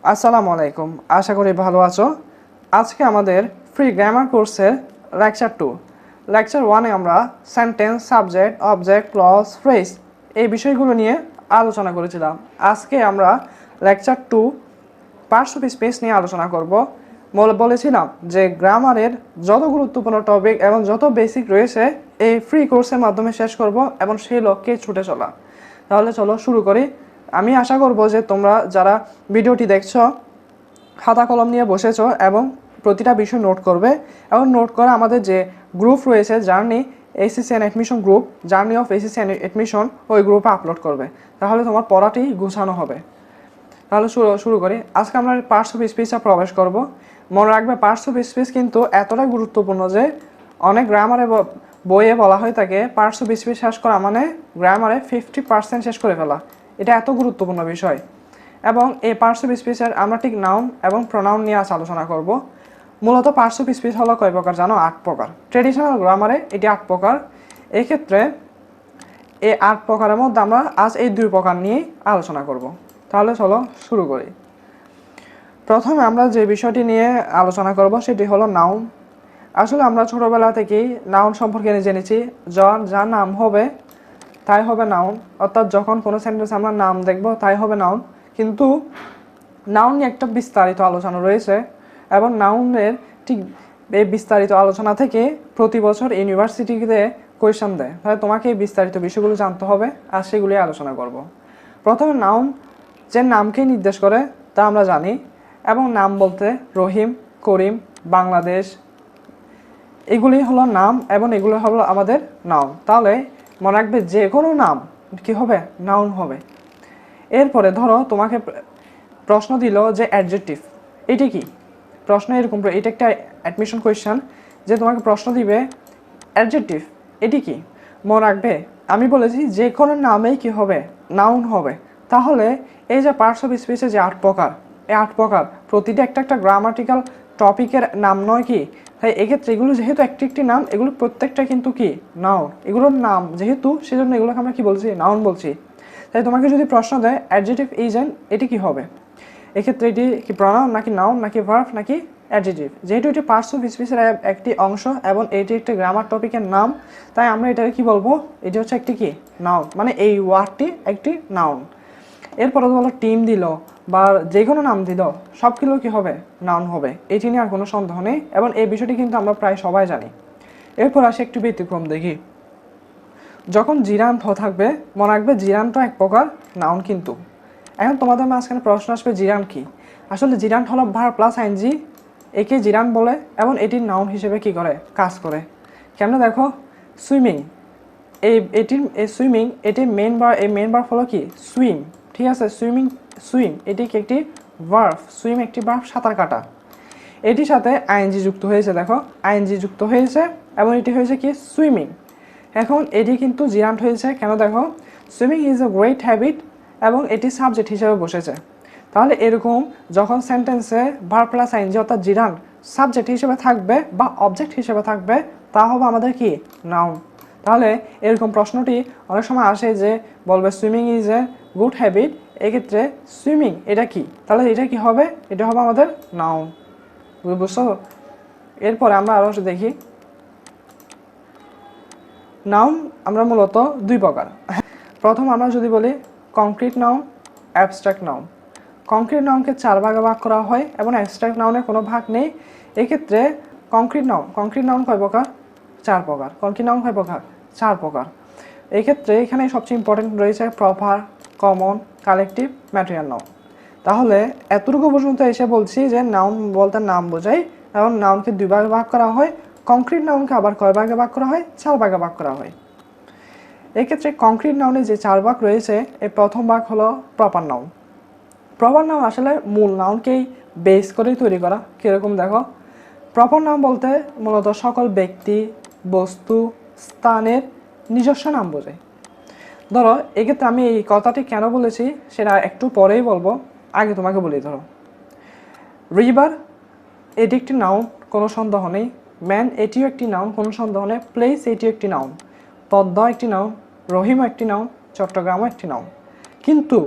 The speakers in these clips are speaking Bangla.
আসসালামু আলাইকুম, আশা করি ভালো আছো। আজকে আমাদের ফ্রি গ্রামার কোর্সের লেকচার 2। লেকচার 1-এ আমরা sentence, subject, object, clause, phrase এই বিষয়গুলো নিয়ে আলোচনা করেছিলাম। আজকে আমরা লেকচার 2 পার্টস অফ স্পিচ নিয়ে আলোচনা করব। বলেছিলাম যে গ্রামারের যত গুরুত্বপূর্ণ টপিক এবং যত বেসিক রয়েছে এই ফ্রি কোর্সের মাধ্যমে শেষ করব এবং সেই লক্ষ্যে ছুটে চলা। তাহলে চলো শুরু করি। আমি আশা করব যে তোমরা যারা ভিডিওটি দেখছো খাতা কলম নিয়ে বসেছো এবং প্রতিটা বিষয় নোট করবে এবং নোট করে আমাদের যে গ্রুপ রয়েছে journey SSC and admission group, journey of SSC and admission, ওই গ্রুপে আপলোড করবে। তাহলে তোমার পড়াটি গুছানো হবে। তাহলে শুরু করি। আজকে আমরা পার্টস অফ স্পিচে প্রবেশ করব। মনে রাখবে পার্টস অফ স্পিচ কিন্তু এতটাই গুরুত্বপূর্ণ যে অনেক গ্রামারে বইয়ে বলা হয় থাকে পার্টস অফ স্পিচ শেষ করা মানে গ্রামারে 50% শেষ করে ফেলা। এটা এত গুরুত্বপূর্ণ বিষয়। এবং এই পার্টস অফ স্পিচের আমরা ঠিক নাউন এবং প্রোনাউন নিয়ে আজ আলোচনা করব। মূলত পার্টস অফ স্পিচ হলো কয় প্রকার জানো? 8 প্রকার। ট্রেডিশনাল গ্রামারে এটি 8 প্রকার। এই ক্ষেত্রে এই 8 প্রকারের মধ্যে আমরা আজ এই 2 প্রকার নিয়েই আলোচনা করব। তাহলে চলো শুরু করি। প্রথমে আমরা যে বিষয়টি নিয়ে আলোচনা করব সেটি হলো নাউন। আসলে আমরা ছোটবেলা থেকেই নাউন সম্পর্কে জেনেছি। যার নাম হবে তাই হবে নাউন, অর্থাৎ যখন কোনো সেন্টেন্স আমরা নাম দেখব তাই হবে নাউন। কিন্তু নাউন নিয়ে একটা বিস্তারিত আলোচনা রয়েছে এবং নাউনের ঠিক এই বিস্তারিত আলোচনা থেকে প্রতি বছর ইউনিভার্সিটিতে কোয়েশ্চেন দেয়। তাহলে তোমাকে এই বিস্তারিত বিষয়গুলো জানতে হবে আর সেগুলি আলোচনা করব। প্রথমে নাউন যে নামকে নির্দেশ করে তা আমরা জানি, এবং নাম বলতে রহিম, করিম, বাংলাদেশ এগুলি হলো নাম এবং এগুলো হলো আমাদের নাউন। তাহলে মনে রাখবে যে কোনো নাম কি হবে? নাউন হবে। এরপরে ধরো তোমাকে প্রশ্ন দিল যে অ্যাডজেক্টিভ, এটি কি? প্রশ্ন এরকম, এটা একটা অ্যাডমিশন কোয়েশ্চেন যে তোমাকে প্রশ্ন দিবে অ্যাডজেক্টিভ এটি কি। মনে রাখবে আমি বলেছি যে কোনো নামেই কি হবে? নাউন হবে। তাহলে এই যে পার্টস অফ স্পিচে যে 8 প্রকার, এই 8 প্রকার প্রতিটা একটা গ্রামাটিক্যাল টপিকের নাম নয় কি? তাই এক্ষেত্রে এগুলো যেহেতু একটি নাম, এগুলো প্রত্যেকটা কিন্তু কি নাউন। এগুলোর নাম যেহেতু, সেজন্য এগুলোকে আমরা কি বলছি? নাউন বলছি। তাই তোমাকে যদি প্রশ্ন দেয় অ্যাডজেক্টিভ এজেন্ট এটি কি হবে, এক্ষেত্রে এটি কি প্রনাউন নাকি নাউন নাকি ভার্ব নাকি অ্যাডজেক্টিভ? যেহেতু এটি পার্টস অফ স্পিচের একটি অংশ এবং এটি একটি গ্রামার টপিকের নাম, তাই আমরা এটাকে কি বলবো? এটি হচ্ছে একটি কি নাউন, মানে এই ওয়ার্ডটি একটি নাউন। এরপরে হলো টিম দিল বা যে কোনো নাম দিল, সবগুলো কি হবে? নাউন হবে। এটি নিয়ে আর কোনো সন্দেহ নেই এবং এই বিষয়টি কিন্তু আমরা প্রায় সবাই জানি। এরপর আসে একটু ব্যতিক্রম দেখি। যখন জিরান্ত থাকবে, মনে রাখবে জিরান্ত এক প্রকার নাউন কিন্তু। এখন তোমাদের মাঝখানে প্রশ্ন আসবে জিরান কি? আসলে জিরান হলো ভার্ব প্লাস আইএনজি, একে জিরান বলে এবং এটির নাউন হিসেবে কি করে? কাজ করে। কেমন দেখো, সুইমিং, সুইমিং এটির মেন ভার্ব হলো কি? সুইম। ঠিক আছে, সুইম এটি একটি ভার্ব। সুইম একটি ভার্ব, সাঁতার কাটা। এটির সাথে আইএনজি যুক্ত হয়েছে, দেখো আইএনজি যুক্ত হয়েছে এবং এটি হয়েছে কি? সুইমিং। এখন এটি কিন্তু জিরান্ট হয়েছে কেন? দেখো swimming is a great habit এবং এটি সাবজেক্ট হিসেবে বসেছে। তাহলে এরকম যখন সেন্টেন্সে ভার্ব প্লাস আইএনজি অর্থাৎ জিরান্ট সাবজেক্ট হিসেবে থাকবে বা অবজেক্ট হিসেবে থাকবে, তা হবে আমাদের কি? নাউন। তাহলে এরকম প্রশ্নটি অনেক সময় আসে যে বলবে swimming is a good habit, এক্ষেত্রে সুইমিং এটা কি? তাহলে এটা কি হবে? এটা হবে আমাদের নাউন। বুঝছো? এরপরে আমরা আরও দেখি নাউন আমরা মূলত 2 প্রকার। প্রথম আমরা যদি বলি concrete noun, abstract noun. Concrete নাউনকে 4 ভাগে ভাগ করা হয় এবং অ্যাবস্ট্রাক্ট নাউনের কোনো ভাগ নেই। এক্ষেত্রে কংক্রিট নাউন কয় প্রকার? 4 প্রকার। কংক্রিট নাউন কয় প্রকার? 4 প্রকার। এক্ষেত্রে এখানে সবচেয়ে ইম্পর্টেন্ট রয়েছে proper, common, collective, material noun. তাহলে এতটুকু পর্যন্ত এসে বলছি যে নাউন বলতে নাম বোঝায় এবং নাউনকে 2 ভাগে ভাগ করা হয়। কংক্রিট নাউনকে আবার কয় ভাগে ভাগ করা হয়? 4 ভাগে ভাগ করা হয়। এক্ষেত্রে কংক্রিট নাউনে যে 4 ভাগ রয়েছে, এর প্রথম ভাগ হলো প্রপার নাউন। প্রপার নাউন আসলে মূল নাউনকেই বেস করেই তৈরি করা। কীরকম দেখো, প্রপার নাউন বলতে মূলত সকল ব্যক্তি, বস্তু, স্থানের নিজস্ব নাম বোঝায়। ধরো এক্ষেত্রে আমি এই কথাটি কেন বলেছি সেটা একটু পরেই বলবো, আগে তোমাকে বলি। ধরো রিভার এটি একটি নাউন, কোনো সন্দেহ নেই। ম্যান এটিও একটি নাউন, কোনো সন্দেহ নেই। প্লেস এটিও একটি নাউন। পদ্মা একটি নাউন, রহিমও একটি নাউন, চট্টগ্রামও একটি নাউন। কিন্তু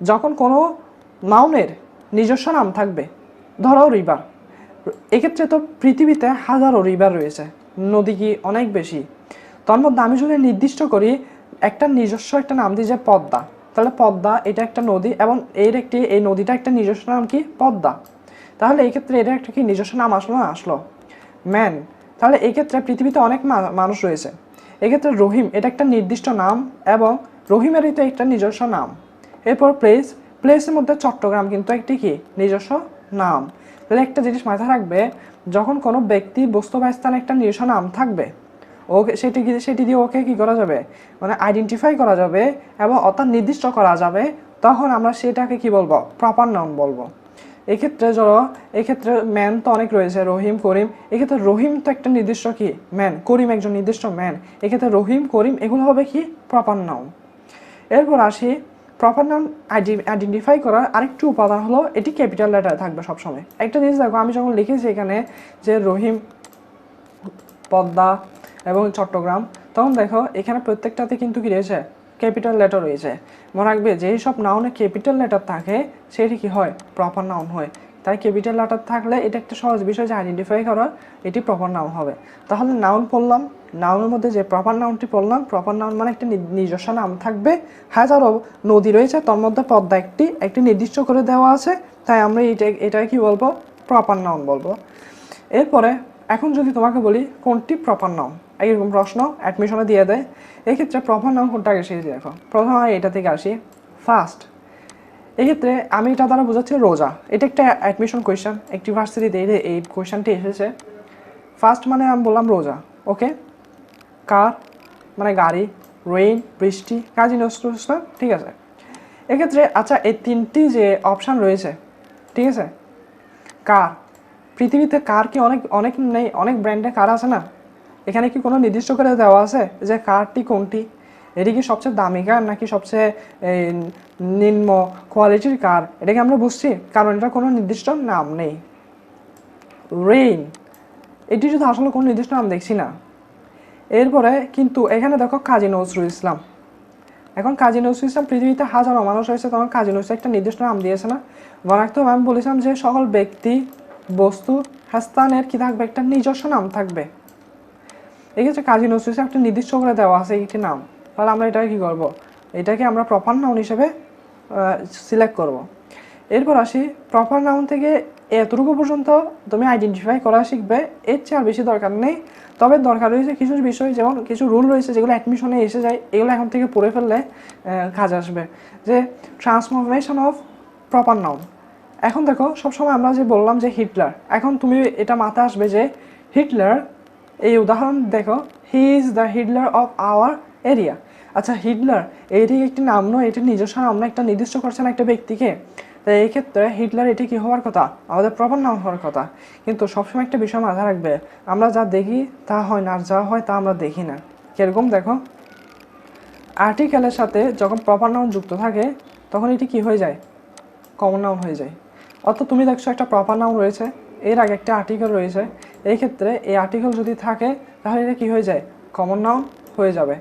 যখন কোনো নাউনের নিজস্ব নাম থাকবে। ধরো রিভার, এক্ষেত্রে তো পৃথিবীতে হাজারো রিভার রয়েছে, নদী কি অনেক বেশি। তার মধ্যে আমি যদি নির্দিষ্ট করি একটা নিজস্ব একটা নাম দিই যে পদ্মা, তাহলে পদ্মা এটা একটা নদী এবং এই নদীটা একটা নিজস্ব নাম কি পদ্মা। তাহলে এই ক্ষেত্রে এটা একটা কি নিজস্ব নাম আসলো না আসলো। ম্যান, তাহলে এই ক্ষেত্রে পৃথিবীতে অনেক মানুষ রয়েছে। এক্ষেত্রে রহিম এটা একটা নির্দিষ্ট নাম এবং রহিমেরই তো একটা নিজস্ব নাম। এরপর প্লেস, প্লেসের মধ্যে চট্টগ্রাম কিন্তু একটি কি নিজস্ব নাম। তাহলে একটা জিনিস মাথায় রাখবে, যখন কোনো ব্যক্তি বস্তু বা স্থানে একটা নিজস্ব নাম থাকবে, ওকে সেটি দিয়ে ওকে কি করা যাবে, মানে আইডেন্টিফাই করা যাবে এবং অর্থাৎ নির্দিষ্ট করা যাবে, তখন আমরা সেটাকে কি বলবো, প্রপার নাউন বলবো। এক্ষেত্রে ধরো এক্ষেত্রে ম্যান তো অনেক রয়েছে, রহিম করিম, এক্ষেত্রে রহিম তো একটা নির্দিষ্ট কি ম্যান, করিম একজন নির্দিষ্ট ম্যান, এক্ষেত্রে রহিম করিম এগুলো হবে কি প্রপার নাউন। এরপর আসি প্রপার নাউন আইডেন্টিফাই করার আরেকটি উপাদান হলো এটি ক্যাপিটাল লেটারে থাকবে সবসময়। একটা জিনিস দেখো, আমি যখন লিখেছি এখানে যে রহিম, পদ্মা এবং চট্টগ্রাম, তখন দেখো এখানে প্রত্যেকটাতে কিন্তু কি রয়েছে, ক্যাপিটাল লেটার রয়েছে। মনে রাখবে যেই সব নাউনে ক্যাপিটাল লেটার থাকে সেটি কি হয়, প্রপার নাউন হয়। তাই ক্যাপিটাল লেটার থাকলে এটা একটা সহজ বিষয় যে আইডেন্টিফাই করা, এটি প্রপার নাউন হবে। তাহলে নাউন পড়লাম, নাউনের মধ্যে যে প্রপার নাউনটি পড়লাম, প্রপার নাউন মানে একটা নিজস্ব নাম থাকবে। হাজারো নদী রয়েছে, তার মধ্যে পদ্মা একটি নির্দিষ্ট করে দেওয়া আছে, তাই আমরা এটাকে কি বলবো, প্রপার নাউন বলবো। এরপরে এখন যদি তোমাকে বলি কোনটি প্রপার নাউন, এইরকম প্রশ্ন অ্যাডমিশনে দিয়ে দেয়, এক্ষেত্রে প্রপার নাউন কোনটা আগে শিখেছি দেখো। প্রথমে আমি এটা থেকে আসি, ফার্স্ট। এক্ষেত্রে আমি এটা দ্বারা বোঝাচ্ছি রোজা, এটা একটা অ্যাডমিশন কোয়েশ্চেন, একটি ভার্সিটিতে এই কোয়েশ্চেনটি এসেছে। ফার্স্ট মানে আমি বললাম রোজা, ওকে। কার মানে গাড়ি, রেইন বৃষ্টি, কাজী নজরুল ইসলাম, ঠিক আছে। এক্ষেত্রে আচ্ছা এই তিনটি যে অপশান রয়েছে, ঠিক আছে, কার, পৃথিবীতে কার কি অনেক অনেক নেই, অনেক ব্র্যান্ডের কার আছে না, এখানে কি কোনো নির্দিষ্ট করে দেওয়া আছে যে কারটি কোনটি, এটি কি সবচেয়ে দামি কার নাকি সবচেয়ে নিম্ন কোয়ালিটির কার, এটাকে আমরা বুঝছি, কারণ এটা কোনো নির্দিষ্ট নাম নেই। রেইন, এটি যদি আসলে কোনো নির্দিষ্ট নাম দেখছি না। এরপরে কিন্তু এখানে দেখো কাজী নজরুল ইসলাম, এখন কাজী নজরুল ইসলাম পৃথিবীতে হাজারো মানুষ হয়েছে, তখন কাজী নজরুল একটা নির্দিষ্ট নাম দিয়েছে না। মনে আমি বলেছিলাম যে সকল ব্যক্তি বস্তু স্থানের কি থাকবে, একটা নিজস্ব নাম থাকবে। এক্ষেত্রে কাজী নজরুল ইসলাম একটা নির্দিষ্ট করে দেওয়া আছে একটি নাম, তাহলে আমরা এটাকে কী করবো, এটাকে আমরা প্রপার নাউন হিসেবে সিলেক্ট করব। এরপর আসি প্রপার নাউন থেকে এতটুকু পর্যন্ত তুমি আইডেন্টিফাই করা শিখবে, এর চেয়ে আর বেশি দরকার নেই। তবে দরকার রয়েছে কিছু বিষয়, যেমন কিছু রুল রয়েছে যেগুলো অ্যাডমিশনে এসে যায়, এগুলো এখন থেকে পড়ে ফেললে কাজ আসবে। যে ট্রান্সফরমেশন অফ প্রপার নাউন, এখন দেখো সবসময় আমরা যে বললাম যে হিটলার, এখন তুমি এটা মাথায় আসবে যে হিটলার, এই উদাহরণ দেখো, he is the Hitler of our area. আচ্ছা হিটলার এটি একটি নাম নয়, এটি নিজস্ব নাম না, একটা নির্দিষ্ট করছে না একটা ব্যক্তিকে। তাই এই ক্ষেত্রে হিটলার এটি কী হওয়ার কথা, আমাদের প্রপার নাম হওয়ার কথা। কিন্তু সবসময় একটা বিষয় মাথায় রাখবে, আমরা যা দেখি তা হয় না, আর যা হয় তা আমরা দেখি না। কীরকম দেখো, আর্টিকেলের সাথে যখন প্রপার নাউন যুক্ত থাকে তখন এটি কি হয়ে যায়, কমন নাউন হয়ে যায়। অর্থাৎ তুমি দেখছো একটা প্রপার নাউন রয়েছে, এর আগে একটা আর্টিকেল রয়েছে, এই ক্ষেত্রে এই আর্টিকেল যদি থাকে তাহলে এটা কী হয়ে যায়, কমন নাউন হয়ে যাবে।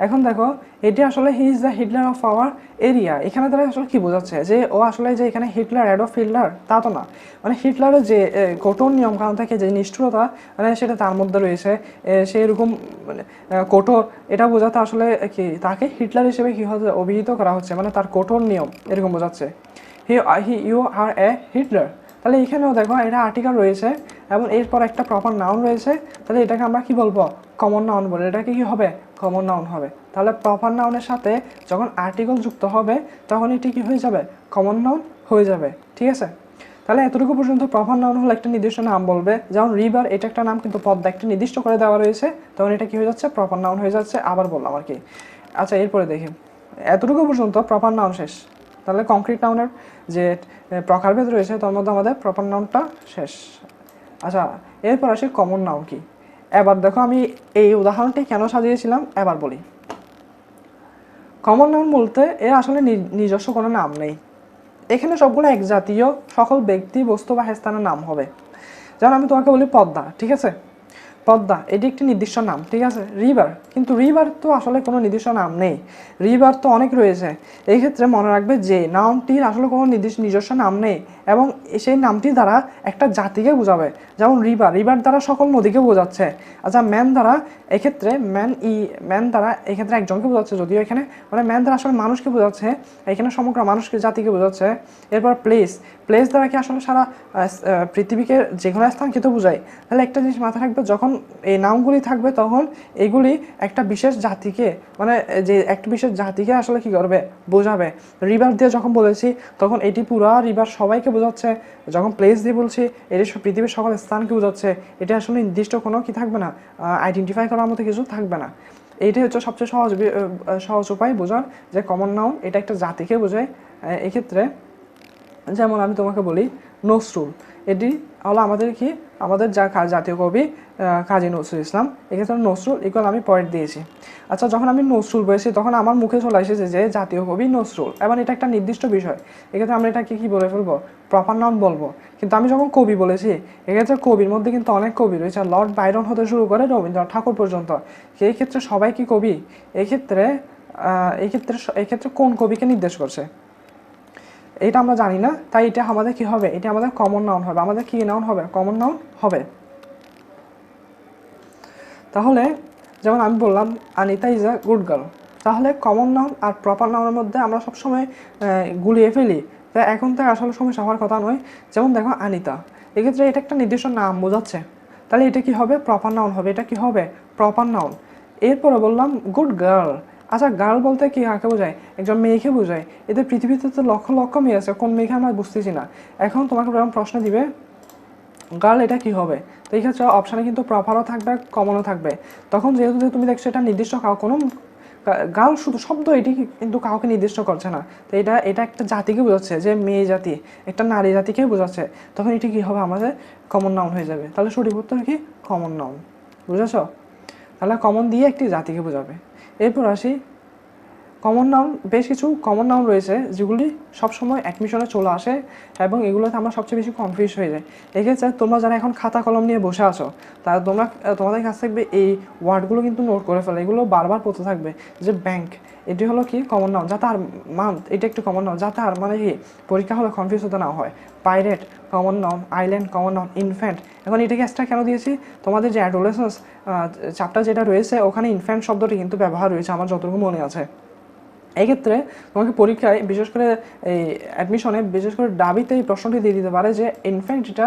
এখন দেখো এটি আসলে he is the Hitler of our area, এখানে তারা আসলে কী বোঝাচ্ছে যে ও আসলে যে এখানে হিটলার অ্যাডলফ হিটলার তা তো না, মানে হিটলারের যে কঠোর নিয়মকানুন থাকে, যে নিষ্ঠুরতা মানে সেটা তার মধ্যে রয়েছে, সে এরকম মানে কঠোর, এটা বোঝাতে আসলে কি তাকে হিটলার হিসেবে কী হচ্ছে অভিহিত করা হচ্ছে, মানে তার কঠোর নিয়ম এরকম বোঝাচ্ছে। ইউ আর এ হিটলার, তাহলে এখানেও দেখো এটা আর্টিকেল রয়েছে এবং এরপর একটা প্রপার নাউন রয়েছে, তাহলে এটাকে আমরা কি বলবো, কমন নাউন বলে, এটাকে কি হবে, কমন নাউন হবে। তাহলে প্রপার নাউনের সাথে যখন আর্টিকেল যুক্ত হবে তখন এটি কি হয়ে যাবে, কমন নাউন হয়ে যাবে, ঠিক আছে। তাহলে এতটুকু পর্যন্ত প্রপার নাউন হলো একটা নির্দিষ্ট নাম বলবে, যেমন রিভার এটা একটা নাম, কিন্তু পদ্মা একটা নির্দিষ্ট করে দেওয়া রয়েছে, তখন এটা কি হয়ে যাচ্ছে, প্রপার নাউন হয়ে যাচ্ছে। আবার বললাম আর কি। আচ্ছা এরপরে দেখি, এতটুকু পর্যন্ত প্রপার নাউন শেষ। তাহলে কংক্রিট নাউনের যে প্রকারভেদ রয়েছে তার মধ্যে আমাদের প্রপার নাউনটা শেষ। আচ্ছা এরপর আসি কমন নাউন কি। এবার দেখো আমি এই উদাহরণটি কেন সাজিয়েছিলাম এবার বলি। কমন নাউন বলতে এর আসলে নিজস্ব কোনো নাম নেই, এখানে সবগুলো এক জাতীয় সকল ব্যক্তি বস্তু বা স্থানের নাম হবে। যেমন আমি তোমাকে বলি পদ্মা, ঠিক আছে, পদ্মা এটি একটি নির্দিষ্ট নাম, ঠিক আছে। রিভার, কিন্তু রিভার তো আসলে কোনো নির্দিষ্ট নাম নেই, রিভার তো অনেক রয়েছে। এই ক্ষেত্রে মনে রাখবে যে নাউনটির আসলে কোনো নিজস্ব নাম নেই এবং সেই নামটি দ্বারা একটা জাতিকে বোঝাবে। যেমন রিভার, রিভার দ্বারা সকল নদীকে বোঝাচ্ছে। আচ্ছা ম্যান দ্বারা এক্ষেত্রে ম্যান দ্বারা এক্ষেত্রে একজনকে বোঝাচ্ছে, যদিও এখানে মানে ম্যান দ্বারা আসলে মানুষকে বোঝাচ্ছে, এখানে সমগ্র মানুষকে জাতিকে বোঝাচ্ছে। এরপর প্লেস, প্লেস দ্বারা কি আসলে সারা পৃথিবীকে যে কোনো স্থানকে তো বোঝায়। তাহলে একটা জিনিস মাথায় রাখবে, যখন এই নামগুলি থাকবে তখন এগুলি একটা বিশেষ জাতিকে মানে যে একটা বিশেষ জাতিকে আসলে কি করবে, বোঝাবে। রিভার দিয়ে যখন বলেছি তখন এটি পুরা রিভার সবাইকে বোঝাচ্ছে, যখন প্লেস দিয়ে বলছি এটি পৃথিবীর সকল স্থানকে বোঝাচ্ছে। এটা আসলে নির্দিষ্ট কোনো কি থাকবে না, আইডেন্টিফাই করার মতো কিছু থাকবে না। এইটাই হচ্ছে সবচেয়ে সহজ উপায় বোঝার যে কমন নাউন এটা একটা জাতিকে বোঝায়। এক্ষেত্রে যেমন আমি তোমাকে বলি নজরুল, এটি হলো আমাদের জাতীয় কবি কাজী নজরুল ইসলাম। এক্ষেত্রে নজরুল ইকুয়াল আমি পয়েন্ট দিয়েছি। আচ্ছা যখন আমি নজরুল বলেছি তখন আমার মুখে চলে এসেছে যে জাতীয় কবি নজরুল, এবং এটা একটা নির্দিষ্ট বিষয়। এক্ষেত্রে আমরা এটাকে কি বলে ফেলবো, প্রপার নাউন বলবো। কিন্তু আমি যখন কবি বলেছি, এক্ষেত্রে কবির মধ্যে কিন্তু অনেক কবি রয়েছে, লর্ড বাইরন হতে শুরু করে রবীন্দ্রনাথ ঠাকুর পর্যন্ত। এই ক্ষেত্রে সবাই কি কবি? এক্ষেত্রে কোন কবিকে নির্দেশ করছে এটা আমরা জানি না, তাই এটা আমাদের কি হবে, এটা আমাদের কমন নাউন হবে। আমাদের কি নাউন হবে, কমন নাউন হবে। তাহলে যেমন আমি বললাম Anita is a good girl, তাহলে কমন নাউন আর প্রপার নাউনের মধ্যে আমরা সবসময় গুলিয়ে ফেলি, তাই এখন থেকে আসলে সমস্যা হওয়ার কথা নয়। যেমন দেখো আনিতা, এক্ষেত্রে এটা একটা নির্দিষ্ট নাম বোঝাচ্ছে, তাহলে এটা কি হবে, প্রপার নাউন হবে। এটা কি হবে, প্রপার নাউন। এরপরে বললাম গুড গার্ল। আচ্ছা গার্ল বলতে কি কাকে বোঝায়, একজন মেয়েকে বোঝায়। এদের পৃথিবীতে তো লক্ষ লক্ষ মেয়ে আছে, কোন মেয়েকে আমরা বুঝতেছি না। এখন তোমাকে প্রশ্ন দিবে গার্ল এটা কি হবে, তো এই ক্ষেত্রে অপশানে কিন্তু প্রপারও থাকবে কমনও থাকবে। তখন যেহেতু তুমি দেখছো এটা নির্দিষ্ট কোনো গার্ল শুধু শব্দ এটি কিন্তু কাউকে নির্দিষ্ট করছে না, তো এটা একটা জাতিকে বোঝাচ্ছে যে মেয়ে জাতি, একটা নারী জাতিকে বোঝাচ্ছে। তখন এটি কি হবে, আমাদের কমন নাউন হয়ে যাবে। তাহলে সঠিক উত্তর কি, কমন নাউন। বুঝেছ? তাহলে কমন দিয়ে একটি জাতিকে বোঝাবে। এরপর আসি কমন নাউন। বেশ কিছু কমন নাউন রয়েছে যেগুলি সবসময় অ্যাডমিশনে চলে আসে এবং এগুলোতে আমরা সবচেয়ে বেশি কনফিউজ হয়ে যাই। এক্ষেত্রে তোমরা যারা এখন খাতা কলম নিয়ে বসে আছো তারা তোমাদের কাছ থাকবে এই ওয়ার্ডগুলো কিন্তু নোট করে ফেলে, এগুলো বারবার পড়তে থাকবে। যে ব্যাংক, এটি হলো কি কমন নাউন, যাতে আর মান্থ এটা একটি কমন নাউন, যাতে আর মানে কি পরীক্ষা হলে কনফিউজ হতে না হয়। Pirate common noun, island common noun, infant. এখন এটাকে এক্সট্রা কেন দিয়েছি, তোমাদের যে অ্যাডোলেসেন্স চ্যাপ্টার যেটা রয়েছে ওখানে ইনফ্যান্ট শব্দটি কিন্তু ব্যবহার রয়েছে আমার যতটুকু মনে আছে। এই ক্ষেত্রে তোমাকে পরীক্ষায় বিশেষ করে এই অ্যাডমিশনে বিশেষ করে ডাবিতে এই প্রশ্নটি দিয়ে দিতে পারে যে ইনফিনিটিটা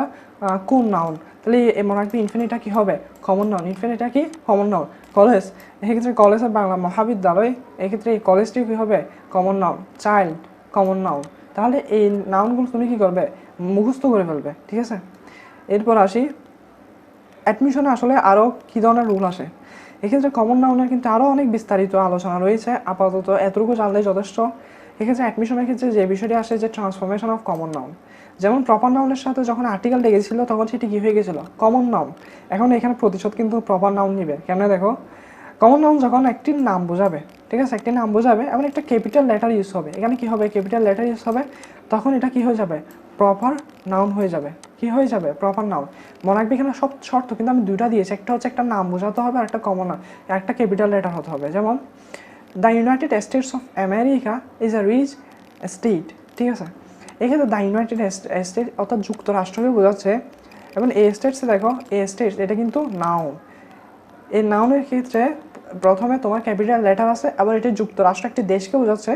কোন নাউন, তাহলে মনে রাখবে ইনফিনিটিটা কী হবে, কমন নাউন। ইনফিনিটিটা কি, কমন নাউন। কলেজ, এক্ষেত্রে কলেজের বাংলা মহাবিদ্যালয়, এক্ষেত্রে এই কলেজটি কী হবে, common noun. Child, common noun. তাহলে এই নাউনগুলো তুমি কী করবে, মুখস্থ করে ফেলবে, ঠিক আছে। এরপর আসি অ্যাডমিশনে আসলে আরও কী ধরনের রুল আসে। এক্ষেত্রে কমন নাউনের কিন্তু আরও অনেক বিস্তারিত আলোচনা রয়েছে, আপাতত এতটুকু জানলেই যথেষ্ট। এক্ষেত্রে অ্যাডমিশনের ক্ষেত্রে যে বিষয়টি আসে যে ট্রান্সফরমেশন অফ কমন নাউন। যেমন প্রপার নাউনের সাথে যখন আর্টিকেল লেগেছিল তখন সেটি কী হয়ে গেছিলো, কমন নাউন। এখন এখানে প্রতিশোধ কিন্তু প্রপার নাউন নিবে। কেমনে দেখো, কমন নাউন যখন একটি নাম বোঝাবে, ঠিক আছে, একটি নাম বোঝাবে এবং একটা ক্যাপিটাল লেটার ইউজ হবে, এখানে কি হবে, ক্যাপিটাল লেটার ইউজ হবে, তখন এটা কি হয়ে যাবে, প্রপার নাউন হয়ে যাবে। কি হয়ে যাবে, প্রপার নাউন। মনে রাখবে এখানে সব শর্ত কিন্তু আমি দুইটা দিয়েছি, একটা হচ্ছে একটা নাম বোঝাতে হবে আর একটা কমন নাউন, একটা ক্যাপিটাল লেটার হতে হবে। যেমন the United States of America is a rich state, ঠিক আছে। এক্ষেত্রে দ্য ইউনাইটেড স্টেট অর্থাৎ যুক্তরাষ্ট্রকে বোঝাচ্ছে, এবং এই স্টেটসে দেখো এই স্টেটস এটা কিন্তু নাউন। এই নাউনের ক্ষেত্রে প্রথমে তোমার ক্যাপিটাল লেটার আছে, আবার এটি যুক্তরাষ্ট্র একটি দেশকে বোঝাচ্ছে,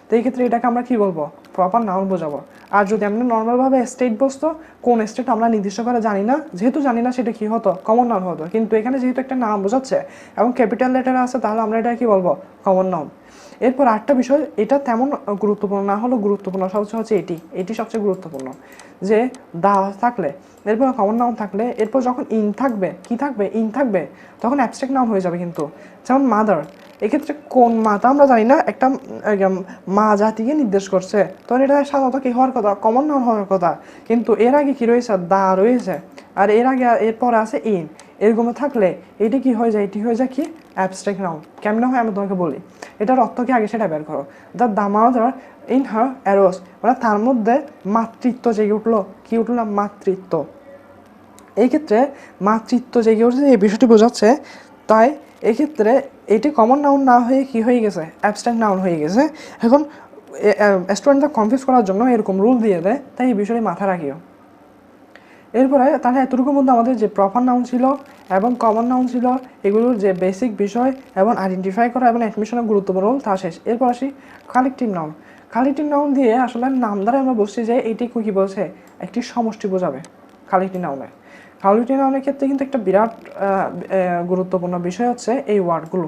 তো এই ক্ষেত্রে এটাকে আমরা কি বলবো, প্রপার নাউন বোঝাবো। আর যদি আমরা নর্মালভাবে স্টেট বসতো, কোন স্টেট আমরা নির্দিষ্ট করে জানি না, যেহেতু জানি না সেটা কি হতো, কমন নাউন হতো। কিন্তু এখানে যেহেতু একটা নাম বোঝাচ্ছে এবং ক্যাপিটাল লেটার আছে, তাহলে আমরা এটা কি বলবো, কমন নাউন। এরপর আরেকটা বিষয়, এটা তেমন গুরুত্বপূর্ণ না হলেও গুরুত্বপূর্ণ সবচেয়ে হচ্ছে এটি সবচেয়ে গুরুত্বপূর্ণ, যে দা থাকলে এরপর কমন নাউন থাকলে এরপর যখন ইন থাকবে, কি থাকবে, ইন থাকবে, তখন অ্যাবস্ট্রাক্ট নাউন হয়ে যাবে কিন্তু। যেমন মাদার, এক্ষেত্রে কোন মাতা আমরা জানি না, একটা মা জাতিকে নির্দেশ করছে, তখন এটা সাধারণত কি হওয়ার কথা, কমন নাউন হওয়ার কথা। কিন্তু এর আগে কি রয়েছে, দা রয়েছে, আর এর আগে এরপরে আছে ইন, এরকম থাকলে এটি কি হয়ে যায়, এটি হয়ে যায় কি অ্যাবস্ট্রাক্ট নাউন। কেমন হয় আমি তোমাকে বলি, এটার অর্থ কি আগে সেটা বের করো। The mother in her arrows, মানে তার মধ্যে মাতৃত্ব জেগে উঠলো, কি উঠলো না, মাতৃত্ব। এই ক্ষেত্রে মাতৃত্ব জেগে উঠেছে এই বিষয়টি বোঝাচ্ছে। তাই এক্ষেত্রে এটি কমন নাউন না হয়ে কি হয়ে গেছে, অ্যাবস্ট্রাক্ট নাউন হয়ে গেছে। এখন স্টুডেন্টরা কনফিউজ করার জন্য এরকম রুল দিয়ে দেয়, তাই এই বিষয়টি মাথায় রাখিও। এরপরে তাহলে এতটুকুর মধ্যে আমাদের যে প্রপার নাউন ছিল এবং কমন নাউন ছিল, এগুলোর যে বেসিক বিষয় এবং আইডেন্টিফাই করা এবং অ্যাডমিশনের গুরুত্বপূর্ণ রোল তা শেষ। এরপর আসি কালেকটিভ নাউন। কালেকটিভ নাউন দিয়ে আসলে নাম দ্বারা আমরা বলছি যে এটি কী বলছে, একটি সমষ্টি বোঝাবে কালেকটিভ নাউনে। কালেকটিভ নাউনের ক্ষেত্রে কিন্তু একটা বিরাট গুরুত্বপূর্ণ বিষয় হচ্ছে এই ওয়ার্ডগুলো।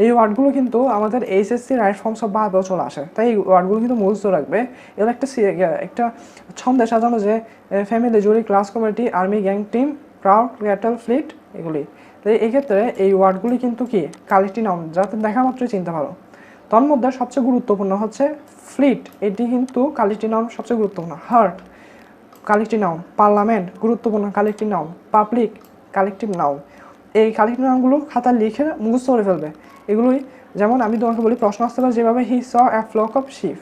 এই ওয়ার্ডগুলো কিন্তু আমাদের এইচএসসি রাইট ফর্মস অফ ভার্বেও চলে আসে, তাই এই ওয়ার্ডগুলো কিন্তু মুখস্থ রাখবে। এর একটা ছন্দে সাজানো যে family, jury, class committee, army, gang, team, crowd, cattle, fleet, এগুলি। তাই এই ক্ষেত্রে এই ওয়ার্ডগুলি কিন্তু কি কালেকটিভ নাউন, যাতে দেখা মাত্রই চিনতে পারো। তন্মধ্যে সবচেয়ে গুরুত্বপূর্ণ হচ্ছে ফ্লিট, এটি কিন্তু কালেকটিভ নাউন সবচেয়ে গুরুত্বপূর্ণ। হার্ট কালেকটিভ নাউন, পার্লামেন্ট গুরুত্বপূর্ণ collective noun, public collective noun. এই কালেকটিভ নাউনগুলো খাতায় লিখে মুখস্থ করে ফেলবে। এগুলোই যেমন আমি তোমাকে বলি, প্রশ্ন আসতে পারে যেভাবে হি স এ ফ্লক অফ শিপ,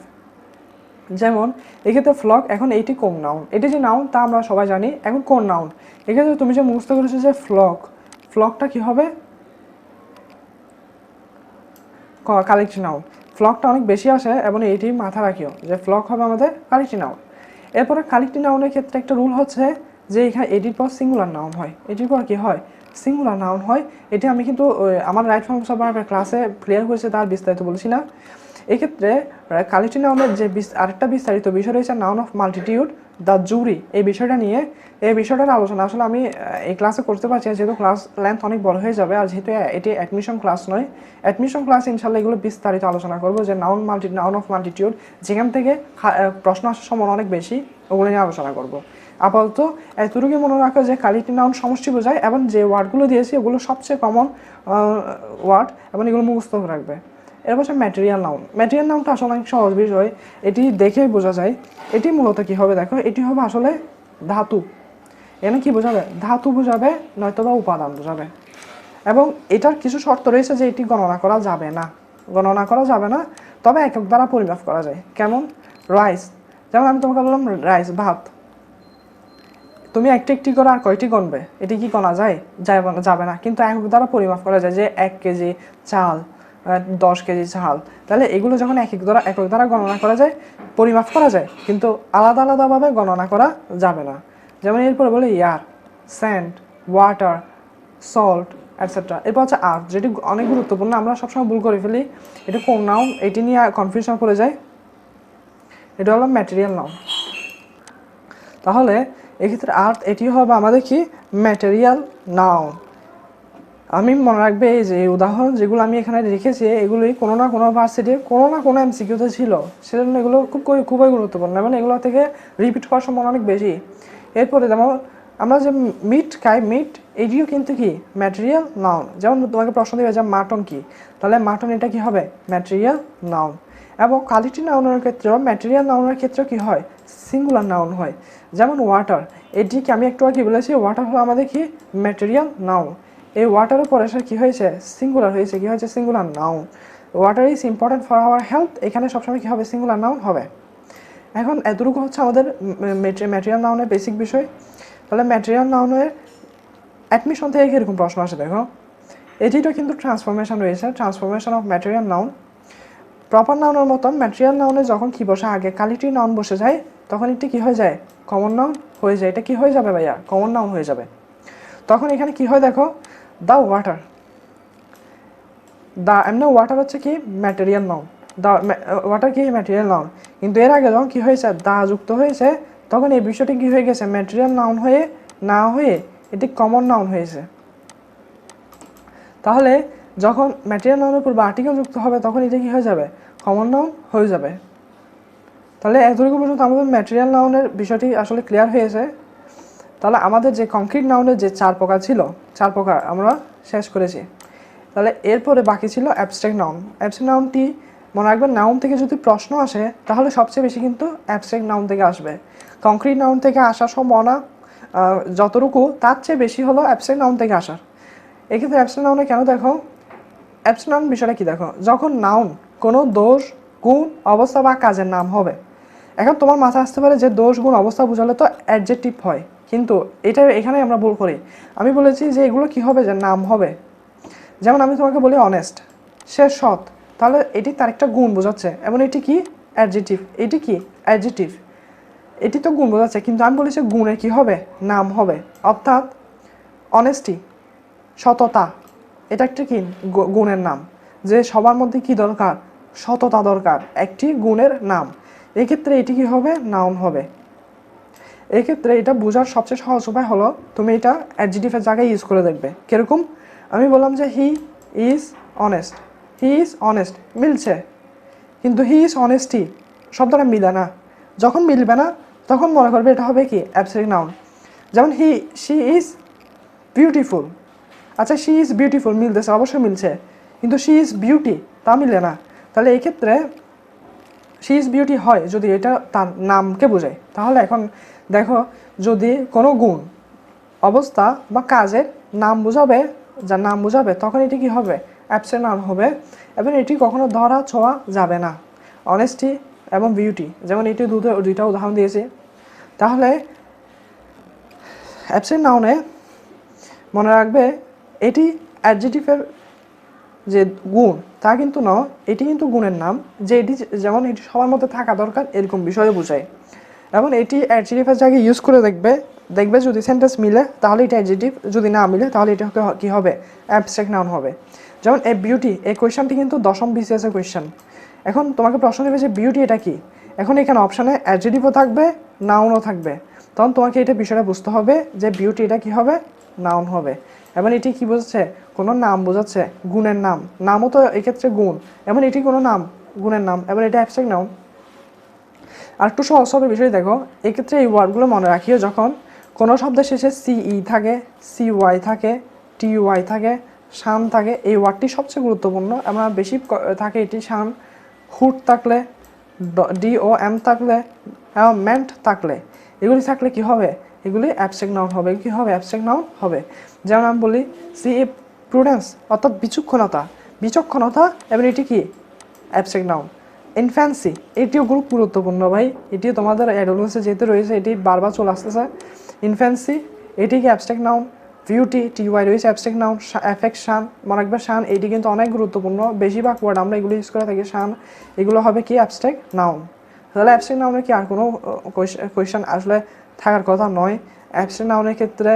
যেমন এক্ষেত্রে ফ্লক, এখন এইটি কোন নাউন, এটি যে নাউন তা আমরা সবাই জানি, এখন কোন নাউন। এক্ষেত্রে তুমি যে মুখস্থ করেছো যে ফ্লক, ফ্লকটা কি হবে, কালেকটিভ নাউন। ফ্লকটা অনেক বেশি আসে এবং এইটি মাথা রাখিও যে ফ্লক হবে আমাদের কালেকটিভ নাউন। এরপরে কালেকটিভ নাউনের ক্ষেত্রে একটা রুল হচ্ছে যে এখানে এটির পর সিঙ্গুলার নাউন হয়, এটির পর কি হয়, সিঙ্গুলার নাউন হয়। এটি আমি কিন্তু আমার রাইট ফর্মস অফ ভার্বের ক্লাসে ক্লিয়ার হয়েছে, তার বিস্তারিত বলছি না। এক্ষেত্রে কালেকটিভ নাউনের যে আরেকটা বিস্তারিত বিষয় রয়েছে noun of multitude, the jury, এই বিষয়টা নিয়ে এই বিষয়টার আলোচনা আসলে আমি এই ক্লাসে করতে পারছি না, যেহেতু ক্লাস লেন্থ অনেক বড় হয়ে যাবে, আর যেহেতু এটি অ্যাডমিশন ক্লাস নয়। অ্যাডমিশন ক্লাসে ইনশাল্লাহ এগুলো বিস্তারিত আলোচনা করবো, যে নাউন অফ মাল্টিটিউড যেখান থেকে প্রশ্ন আসার সম্ভাবনা অনেক বেশি, ওগুলো নিয়ে আলোচনা করবো। আপাতত এতটুকু মনে রাখো যে কালেকটিভ নাউন সমষ্টি বোঝায় এবং যে ওয়ার্ডগুলো দিয়েছি ওগুলো সবচেয়ে কমন ওয়ার্ড এবং এগুলো মুখস্থ রাখবে। এরপর হচ্ছে ম্যাটেরিয়াল নাউন। ম্যাটেরিয়াল নাউনটা আসলে অনেক সহজ বিষয়, এটি দেখেই বোঝা যায়। এটি মূলত কী হবে দেখো, এটি হবে আসলে ধাতু। এখানে কী বোঝাবে, ধাতু বোঝাবে, নয়তোবা উপাদান বোঝাবে। এবং এটার কিছু শর্ত রয়েছে যে এটি গণনা করা যাবে না, গণনা করা যাবে না, তবে একক দ্বারা পরিমাপ করা যায়। কেমন, রাইস, যেমন আমি তোমাকে বললাম রাইস, ভাত, তুমি একটি একটি করে আর কয়টি গণবে, এটি কি গণা যায়, যাবে না, কিন্তু একক দ্বারা পরিমাপ করা যায়। যে 1 কেজি চাল, 10 কেজি চাল, তাহলে এগুলো যখন একক দ্বারা গণনা করা যায়, পরিমাপ করা যায়, কিন্তু আলাদা আলাদাভাবে গণনা করা যাবে না। যেমন এরপরে বলে air, sand, water, salt, etcetera. এরপর হচ্ছে আর্থ, যেটি অনেক গুরুত্বপূর্ণ, আমরা সবসময় ভুল করে ফেলি, এটা কোন নাউন, এটি নিয়ে কনফিউশন পড়ে যায়। এটা হলো ম্যাটেরিয়াল নাউন। তাহলে এক্ষেত্রে আর্থ, এটি হবে আমাদের কি ম্যাটেরিয়াল নাউন। আমি মনে রাখবে এই যে উদাহরণ যেগুলো আমি এখানে রেখেছি, এগুলোই কোনো না কোনো ভার্সিটির কোনো না কোনো এমসিকিউতে ছিল, সেজন্য এগুলো খুবই গুরুত্বপূর্ণ এবং এগুলো থেকে রিপিট হওয়ার সম্ভাবনা অনেক বেশি। এরপরে যেমন আমরা যে মিট খাই, মিট এটিও কিন্তু কি ম্যাটেরিয়াল নাউন। যেমন তোমাকে প্রশ্ন দেবে যে মাটন কি, তাহলে মাটন এটা কি হবে ম্যাটেরিয়াল নাউন। এবং কালেকটিভ নাউনের ক্ষেত্রেও ম্যাটেরিয়াল নাউনের ক্ষেত্রেও কি হয়, সিঙ্গুলার নাউন হয়। যেমন ওয়াটার, এটিকে আমি একটু আগে বলেছি, ওয়াটার হলো আমাদের কি ম্যাটেরিয়াল নাউন। এই ওয়াটারের পরে সে কী হয়েছে, সিঙ্গুলার হয়েছে, কী হয়েছে, singular noun. Water is important for our health, এখানে সবসময় কী হবে, সিঙ্গুলার নাউন হবে। এখন এতটুকু হচ্ছে আমাদের ম্যাটেরিয়াল নাউনের বেসিক বিষয়। তাহলে ম্যাটেরিয়াল নাউনের অ্যাডমিশন থেকে কীরকম প্রশ্ন আসে দেখো, এটিরও কিন্তু ট্রান্সফরমেশন রয়েছে, transformation of material noun. Proper নাউনের মতন ম্যাটেরিয়াল নাউনে যখন কী বসে, আগে কালেকটিভ নাউন বসে যায়, তখন এটি কী হয়ে যায়, কমন নাউন হয়ে যায়। এটা কী হয়ে যাবে ভাইয়া, কমন নাউন হয়ে যাবে। তখন এখানে কী হয় দেখো, দ্য ওয়াটার, দ্য এমনি ওয়াটার হচ্ছে কি ম্যাটেরিয়াল নাউন, দ্য ওয়াটার কি ম্যাটেরিয়াল নাউন, কিন্তু এর আগে যখন কী হয়েছে দা যুক্ত হয়েছে, তখন এই বিষয়টি কী হয়ে গেছে, ম্যাটেরিয়াল নাউন হয়ে না হয়ে এটি কমন নাউন হয়েছে। তাহলে যখন ম্যাটেরিয়াল নাউনের উপর বা আর্টিকেল যুক্ত হবে, তখন এটা কী হয়ে যাবে, কমন নাউন হয়ে যাবে। তাহলে এতটুকু পর্যন্ত আমাদের ম্যাটেরিয়াল নাউনের বিষয়টি আসলে ক্লিয়ার হয়েছে। তাহলে আমাদের যে কংক্রিট নাউনের যে 4 প্রকার ছিল, 4 প্রকার আমরা শেষ করেছি। তাহলে এরপরে বাকি ছিল অ্যাবস্ট্রাক্ট নাউন। অ্যাবস্ট্রাক্ট নাউনটি মনে রাখবেন, নাউন থেকে যদি প্রশ্ন আসে তাহলে সবচেয়ে বেশি কিন্তু অ্যাবস্ট্রাক্ট নাউন থেকে আসবে। কংক্রিট নাউন থেকে আসার সম্ভাবনা যতটুকু, তার চেয়ে বেশি হলো অ্যাবস্ট্রাক্ট নাউন থেকে আসার। এক্ষেত্রে অ্যাবস্ট্রাক্ট নাউনে কেন দেখো, অ্যাবস্ট্রাক্ট নাউন বিষয়টা কি দেখো, যখন নাউন কোনো দোষ, গুণ, অবস্থা বা কাজের নাম হবে। এখন তোমার মাথায় আসতে পারে যে দোষ, গুণ, অবস্থা বোঝালে তো অ্যাডজেক্টিভ হয়, কিন্তু এটা এখানে আমরা ভুল করি। আমি বলেছি যে এগুলো কি হবে, যে নাম হবে। যেমন আমি তোমাকে বলি অনেস্ট, সে সৎ, তাহলে এটি তার একটা গুণ বোঝাচ্ছে, এবং এটি কি অ্যাডজেক্টিভ, এটি কি অ্যাডজেক্টিভ, এটি তো গুণ বোঝাচ্ছে, কিন্তু আমি বলেছি গুণের কি হবে, নাম হবে। অর্থাৎ অনেস্টি, সততা, এটা একটা কি গুণের নাম, যে সবার মধ্যে কি দরকার, সততা দরকার, একটি গুণের নাম। এক্ষেত্রে এটি কি হবে, নাউন হবে। এক্ষেত্রে এটা বোঝার সবচেয়ে সহজ উপায় হলো তুমি এটা অ্যাডজেক্টিভের জায়গায় ইউজ করে দেখবে। কিরকম, আমি বললাম যে he is honest, he is honest মিলছে, কিন্তু হি ইজ অনেস্টি শব্দটা মিলে না। যখন মিলবে না তখন মনে করবে এটা হবে কি অ্যাবস্ট্রাক্ট নাউন। যেমন শি ইজ বিউটিফুল, আচ্ছা শি ইজ বিউটিফুল মিলতেছে, অবশ্যই মিলছে, কিন্তু শি ইজ বিউটি তা মিলে না। তাহলে এই ক্ষেত্রে শি ইজ বিউটি হয় যদি এটা তার নামকে বোঝায়। তাহলে এখন দেখো, যদি কোনো গুণ, অবস্থা বা কাজের নাম বোঝাবে, যার নাম বোঝাবে, তখন এটি কি হবে, অ্যাবস্ট্রাক্ট নাউন হবে, এবং এটি কখনো ধরা ছোঁয়া যাবে না। অনেস্টি এবং বিউটি, যেমন এটি দুইটা উদাহরণ দিয়েছি। তাহলে অ্যাবস্ট্রাক্ট নাউনে মনে রাখবে এটি অ্যাডজেক্টিভের যে গুণ তা কিন্তু নয়, এটি কিন্তু গুণের নাম, যে এটি যেমন এটি সবার মধ্যে থাকা দরকার এরকম বিষয়ে বোঝায়। এবং এটি অ্যাডজেক্টিভের জায়গায় ইউজ করে দেখবে যদি সেন্টেন্স মিলে তাহলে এটা অ্যাডজেক্টিভ, যদি না মিলে তাহলে এটা কী হবে, অ্যাবস্ট্রাক্ট নাউন হবে। যেমন এ বিউটি, এই কোয়েশ্চনটি কিন্তু দশম বিসিএসের কোয়েশ্চেন। এখন তোমাকে প্রশ্ন দেবে যে বিউটি এটা কি, এখন এখানে অপশানে অ্যাডজেক্টিভও থাকবে, নাউনও থাকবে, তখন তোমাকে এটা বিষয়টা বুঝতে হবে যে বিউটি এটা কি হবে, নাউন হবে। এবং এটি কি বোঝাচ্ছে, কোনো নাম বোঝাচ্ছে, গুণের নাম, নামও তো এক্ষেত্রে গুণ, এবং এটি কোনো নাম, গুণের নাম, এবং এটা অ্যাবস্ট্রাক্ট নাউন। আর একটু সহজ হবে বিষয় দেখো, এক্ষেত্রে এই ওয়ার্ডগুলো মনে রাখিও, যখন কোনো শব্দের শেষে সিই থাকে, সিওয়াই থাকে, টিওয়াই থাকে, শান থাকে, এই ওয়ার্ডটি সবচেয়ে গুরুত্বপূর্ণ, আমরা বেশি থাকে এটি শান। হুড থাকলে, ডিওএম থাকলে, মেন্ট থাকলে, এগুলি থাকলে কি হবে, এগুলি অ্যাবস্ট্রাক্ট নাউন হবে। কি হবে, অ্যাবস্ট্রাক্ট নাউন হবে। যেমন আমি বলি সি এ প্রুডেন্স, অর্থাৎ বিচক্ষণতা, এবং এটি কি অ্যাবস্ট্রাক্ট নাউন। ইনফ্যান্সি, এটিও খুব গুরুত্বপূর্ণ ভাই, এটিও তোমাদের অ্যাডোলেন্সে যেহেতু রয়েছে এটি বারবার চলে আসতেছে। ইনফ্যান্সি, এটি কি অ্যাবস্ট্রাক্ট নাউন। বিউটি, টিওয়াই রয়েছে অ্যাবস্ট্রাক্ট নাউন। এফেক্ট, শান, মনে রাখবে শান, এটি কিন্তু অনেক গুরুত্বপূর্ণ, বেশিরভাগ ওয়ার্ড আমরা এগুলো ইউজ করে থাকি, শান, এগুলো হবে কি অ্যাবস্ট্রাক্ট নাউন। তাহলে অ্যাবস্ট্রাক্ট নাউনের কি আর কোনো কোয়েশ্চেন আসলে থাকার কথা নয়। অ্যাবস্ট্রাক্ট নাউনের ক্ষেত্রে